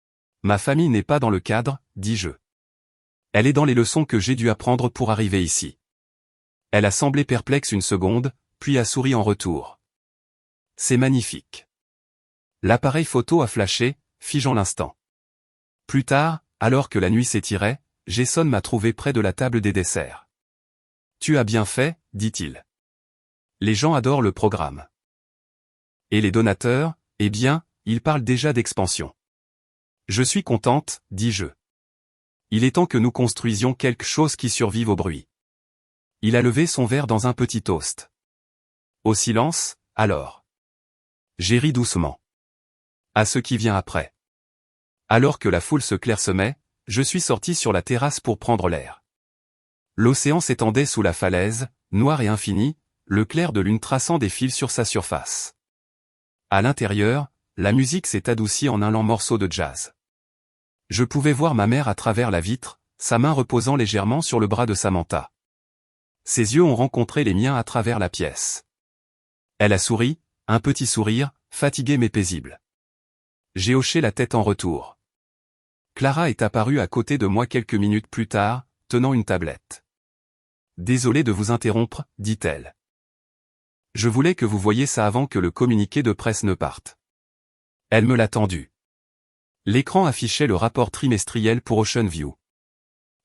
[SPEAKER 1] « Ma famille n'est pas dans le cadre, dis-je. Elle est dans les leçons que j'ai dû apprendre pour arriver ici. » Elle a semblé perplexe une seconde, puis a souri en retour. « C'est magnifique. » L'appareil photo a flashé, figeant l'instant. Plus tard, alors que la nuit s'étirait, Jason m'a trouvé près de la table des desserts. « Tu as bien fait, dit-il. Les gens adorent le programme. Et les donateurs, eh bien, ils parlent déjà d'expansion. Je suis contente, dis-je. Il est temps que nous construisions quelque chose qui survive au bruit. Il a levé son verre dans un petit toast. Au silence, alors. J'ai ri doucement. À ce qui vient après. Alors que la foule se clairsemait, je suis sorti sur la terrasse pour prendre l'air. L'océan s'étendait sous la falaise, noir et infini, le clair de lune traçant des fils sur sa surface. À l'intérieur, la musique s'est adoucie en un lent morceau de jazz. Je pouvais voir ma mère à travers la vitre, sa main reposant légèrement sur le bras de Samantha. Ses yeux ont rencontré les miens à travers la pièce. Elle a souri, un petit sourire, fatigué mais paisible. J'ai hoché la tête en retour. Clara est apparue à côté de moi quelques minutes plus tard, tenant une tablette. « Désolée de vous interrompre, dit-elle. Je voulais que vous voyiez ça avant que le communiqué de presse ne parte. » Elle me l'a tendu. L'écran affichait le rapport trimestriel pour Ocean View.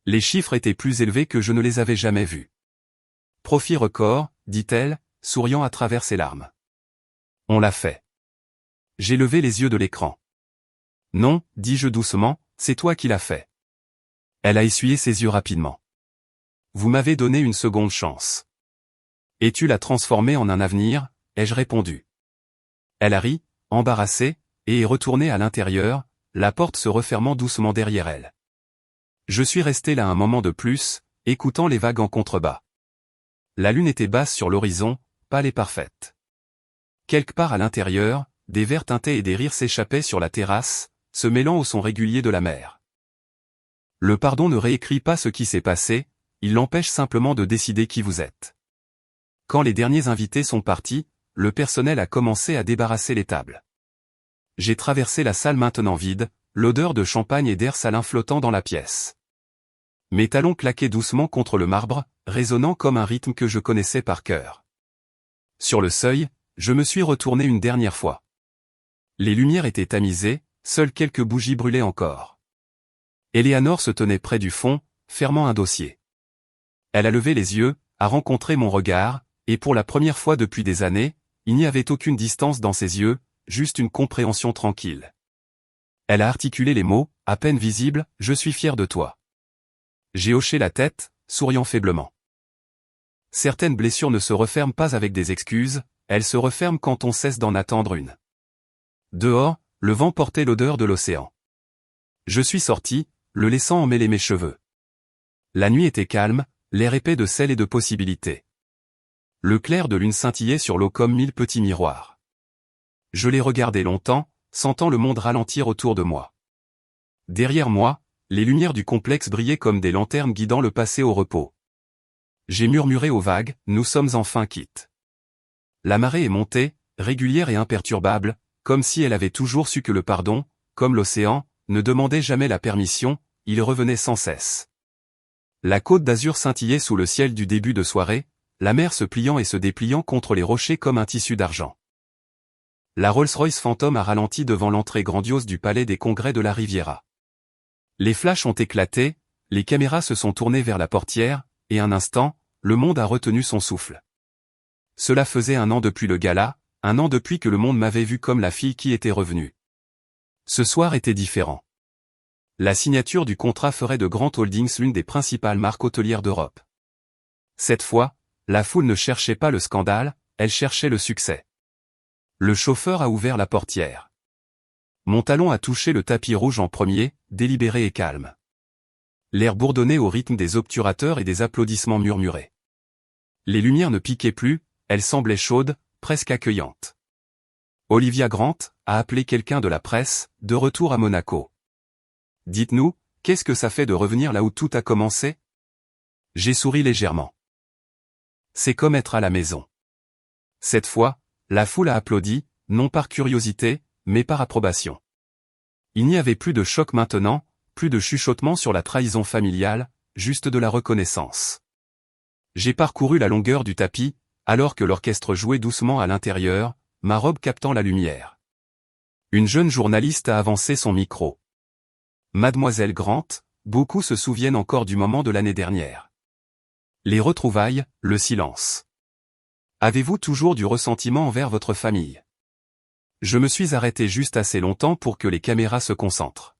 [SPEAKER 1] Les chiffres étaient plus élevés que je ne les avais jamais vus. Profit record, dit-elle, souriant à travers ses larmes. On l'a fait. J'ai levé les yeux de l'écran. Non, dis-je doucement, c'est toi qui l'as fait. Elle a essuyé ses yeux rapidement. Vous m'avez donné une seconde chance. Et tu l'as transformée en un avenir, ai-je répondu. Elle a ri, embarrassée, et est retournée à l'intérieur, la porte se refermant doucement derrière elle. Je suis resté là un moment de plus, écoutant les vagues en contrebas. La lune était basse sur l'horizon, pâle et parfaite. Quelque part à l'intérieur, des verres teintés et des rires s'échappaient sur la terrasse, se mêlant au son régulier de la mer. Le pardon ne réécrit pas ce qui s'est passé, il l'empêche simplement de décider qui vous êtes. Quand les derniers invités sont partis, le personnel a commencé à débarrasser les tables. J'ai traversé la salle maintenant vide, l'odeur de champagne et d'air salin flottant dans la pièce. Mes talons claquaient doucement contre le marbre, résonnant comme un rythme que je connaissais par cœur. Sur le seuil, je me suis retourné une dernière fois. Les lumières étaient tamisées, seules quelques bougies brûlaient encore. Eleanor se tenait près du fond, fermant un dossier. Elle a levé les yeux, a rencontré mon regard, et pour la première fois depuis des années, il n'y avait aucune distance dans ses yeux, juste une compréhension tranquille. Elle a articulé les mots, à peine visibles, « Je suis fier de toi ». J'ai hoché la tête, souriant faiblement. Certaines blessures ne se referment pas avec des excuses, elles se referment quand on cesse d'en attendre une. Dehors, le vent portait l'odeur de l'océan. Je suis sorti, le laissant emmêler mes cheveux. La nuit était calme, l'air épais de sel et de possibilités. Le clair de lune scintillait sur l'eau comme 1000 petits miroirs. Je l'ai regardé longtemps, sentant le monde ralentir autour de moi. Derrière moi, les lumières du complexe brillaient comme des lanternes guidant le passé au repos. J'ai murmuré aux vagues, nous sommes enfin quittes. La marée est montée, régulière et imperturbable, comme si elle avait toujours su que le pardon, comme l'océan, ne demandait jamais la permission, il revenait sans cesse. La côte d'azur scintillait sous le ciel du début de soirée, la mer se pliant et se dépliant contre les rochers comme un tissu d'argent. La Rolls-Royce Phantom a ralenti devant l'entrée grandiose du palais des congrès de la Riviera. Les flashs ont éclaté, les caméras se sont tournées vers la portière, et un instant, le monde a retenu son souffle. Cela faisait 1 an depuis le gala, 1 an depuis que le monde m'avait vu comme la fille qui était revenue. Ce soir était différent. La signature du contrat ferait de Grant Holdings l'une des principales marques hôtelières d'Europe. Cette fois, la foule ne cherchait pas le scandale, elle cherchait le succès. Le chauffeur a ouvert la portière. Mon talon a touché le tapis rouge en premier, délibéré et calme. L'air bourdonnait au rythme des obturateurs et des applaudissements murmurés. Les lumières ne piquaient plus, elles semblaient chaudes, presque accueillantes. Olivia Grant a appelé quelqu'un de la presse, de retour à Monaco. Dites-nous, qu'est-ce que ça fait de revenir là où tout a commencé? J'ai souri légèrement. C'est comme être à la maison. Cette fois, la foule a applaudi, non par curiosité, mais par approbation. Il n'y avait plus de choc maintenant, plus de chuchotement sur la trahison familiale, juste de la reconnaissance. J'ai parcouru la longueur du tapis, alors que l'orchestre jouait doucement à l'intérieur, ma robe captant la lumière. Une jeune journaliste a avancé son micro. Mademoiselle Grant, beaucoup se souviennent encore du moment de l'année dernière. Les retrouvailles, le silence. Avez-vous toujours du ressentiment envers votre famille? Je me suis arrêté juste assez longtemps pour que les caméras se concentrent.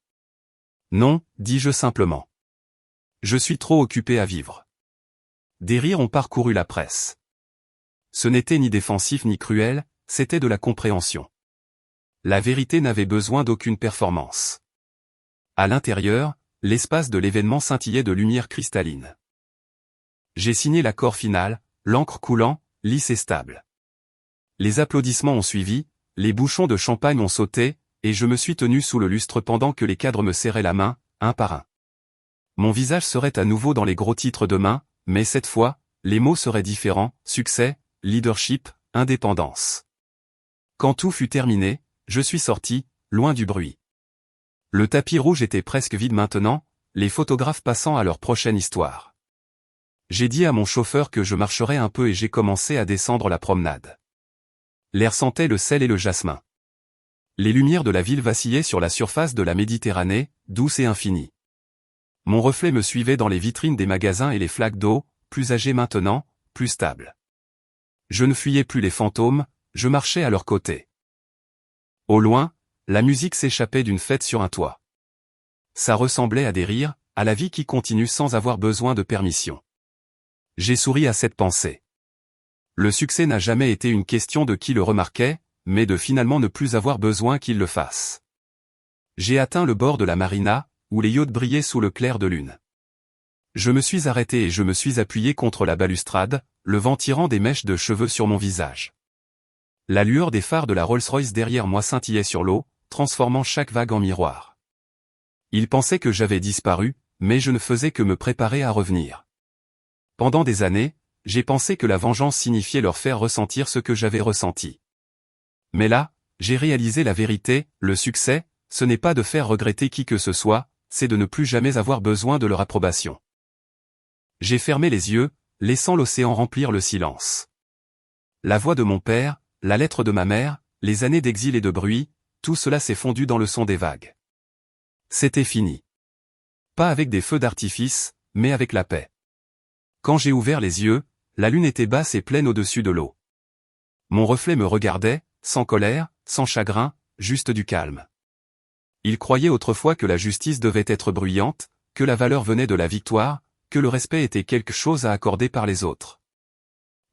[SPEAKER 1] Non, dis-je simplement. Je suis trop occupé à vivre. Des rires ont parcouru la presse. Ce n'était ni défensif ni cruel, c'était de la compréhension. La vérité n'avait besoin d'aucune performance. À l'intérieur, l'espace de l'événement scintillait de lumière cristalline. J'ai signé l'accord final, l'encre coulant, lisse et stable. Les applaudissements ont suivi, les bouchons de champagne ont sauté, et je me suis tenu sous le lustre pendant que les cadres me serraient la main, un par un. Mon visage serait à nouveau dans les gros titres demain, mais cette fois, les mots seraient différents, succès, leadership, indépendance. Quand tout fut terminé, je suis sorti, loin du bruit. Le tapis rouge était presque vide maintenant, les photographes passant à leur prochaine histoire. J'ai dit à mon chauffeur que je marcherais un peu et j'ai commencé à descendre la promenade. L'air sentait le sel et le jasmin. Les lumières de la ville vacillaient sur la surface de la Méditerranée, douce et infinie. Mon reflet me suivait dans les vitrines des magasins et les flaques d'eau, plus âgées maintenant, plus stables. Je ne fuyais plus les fantômes, je marchais à leur côté. Au loin, la musique s'échappait d'une fête sur un toit. Ça ressemblait à des rires, à la vie qui continue sans avoir besoin de permission. J'ai souri à cette pensée. Le succès n'a jamais été une question de qui le remarquait, mais de finalement ne plus avoir besoin qu'il le fasse. J'ai atteint le bord de la marina, où les yachts brillaient sous le clair de lune. Je me suis arrêté et je me suis appuyé contre la balustrade, le vent tirant des mèches de cheveux sur mon visage. La lueur des phares de la Rolls-Royce derrière moi scintillait sur l'eau, transformant chaque vague en miroir. Ils pensaient que j'avais disparu, mais je ne faisais que me préparer à revenir. Pendant des années, j'ai pensé que la vengeance signifiait leur faire ressentir ce que j'avais ressenti. Mais là, j'ai réalisé la vérité, le succès, ce n'est pas de faire regretter qui que ce soit, c'est de ne plus jamais avoir besoin de leur approbation. J'ai fermé les yeux, laissant l'océan remplir le silence. La voix de mon père, la lettre de ma mère, les années d'exil et de bruit, tout cela s'est fondu dans le son des vagues. C'était fini. Pas avec des feux d'artifice, mais avec la paix. Quand j'ai ouvert les yeux, la lune était basse et pleine au-dessus de l'eau. Mon reflet me regardait, sans colère, sans chagrin, juste du calme. Il croyait autrefois que la justice devait être bruyante, que la valeur venait de la victoire, que le respect était quelque chose à accorder par les autres.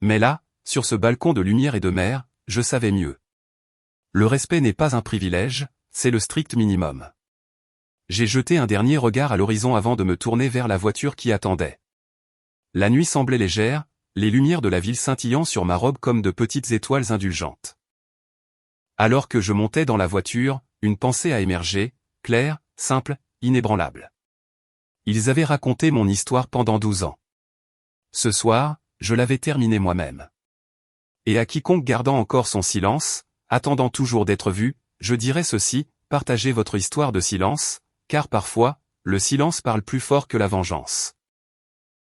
[SPEAKER 1] Mais là, sur ce balcon de lumière et de mer, je savais mieux. Le respect n'est pas un privilège, c'est le strict minimum. J'ai jeté un dernier regard à l'horizon avant de me tourner vers la voiture qui attendait. La nuit semblait légère, les lumières de la ville scintillant sur ma robe comme de petites étoiles indulgentes. Alors que je montais dans la voiture, une pensée a émergé, claire, simple, inébranlable. Ils avaient raconté mon histoire pendant 12 ans. Ce soir, je l'avais terminée moi-même. Et à quiconque gardant encore son silence, attendant toujours d'être vu, je dirais ceci, partagez votre histoire de silence, car parfois, le silence parle plus fort que la vengeance.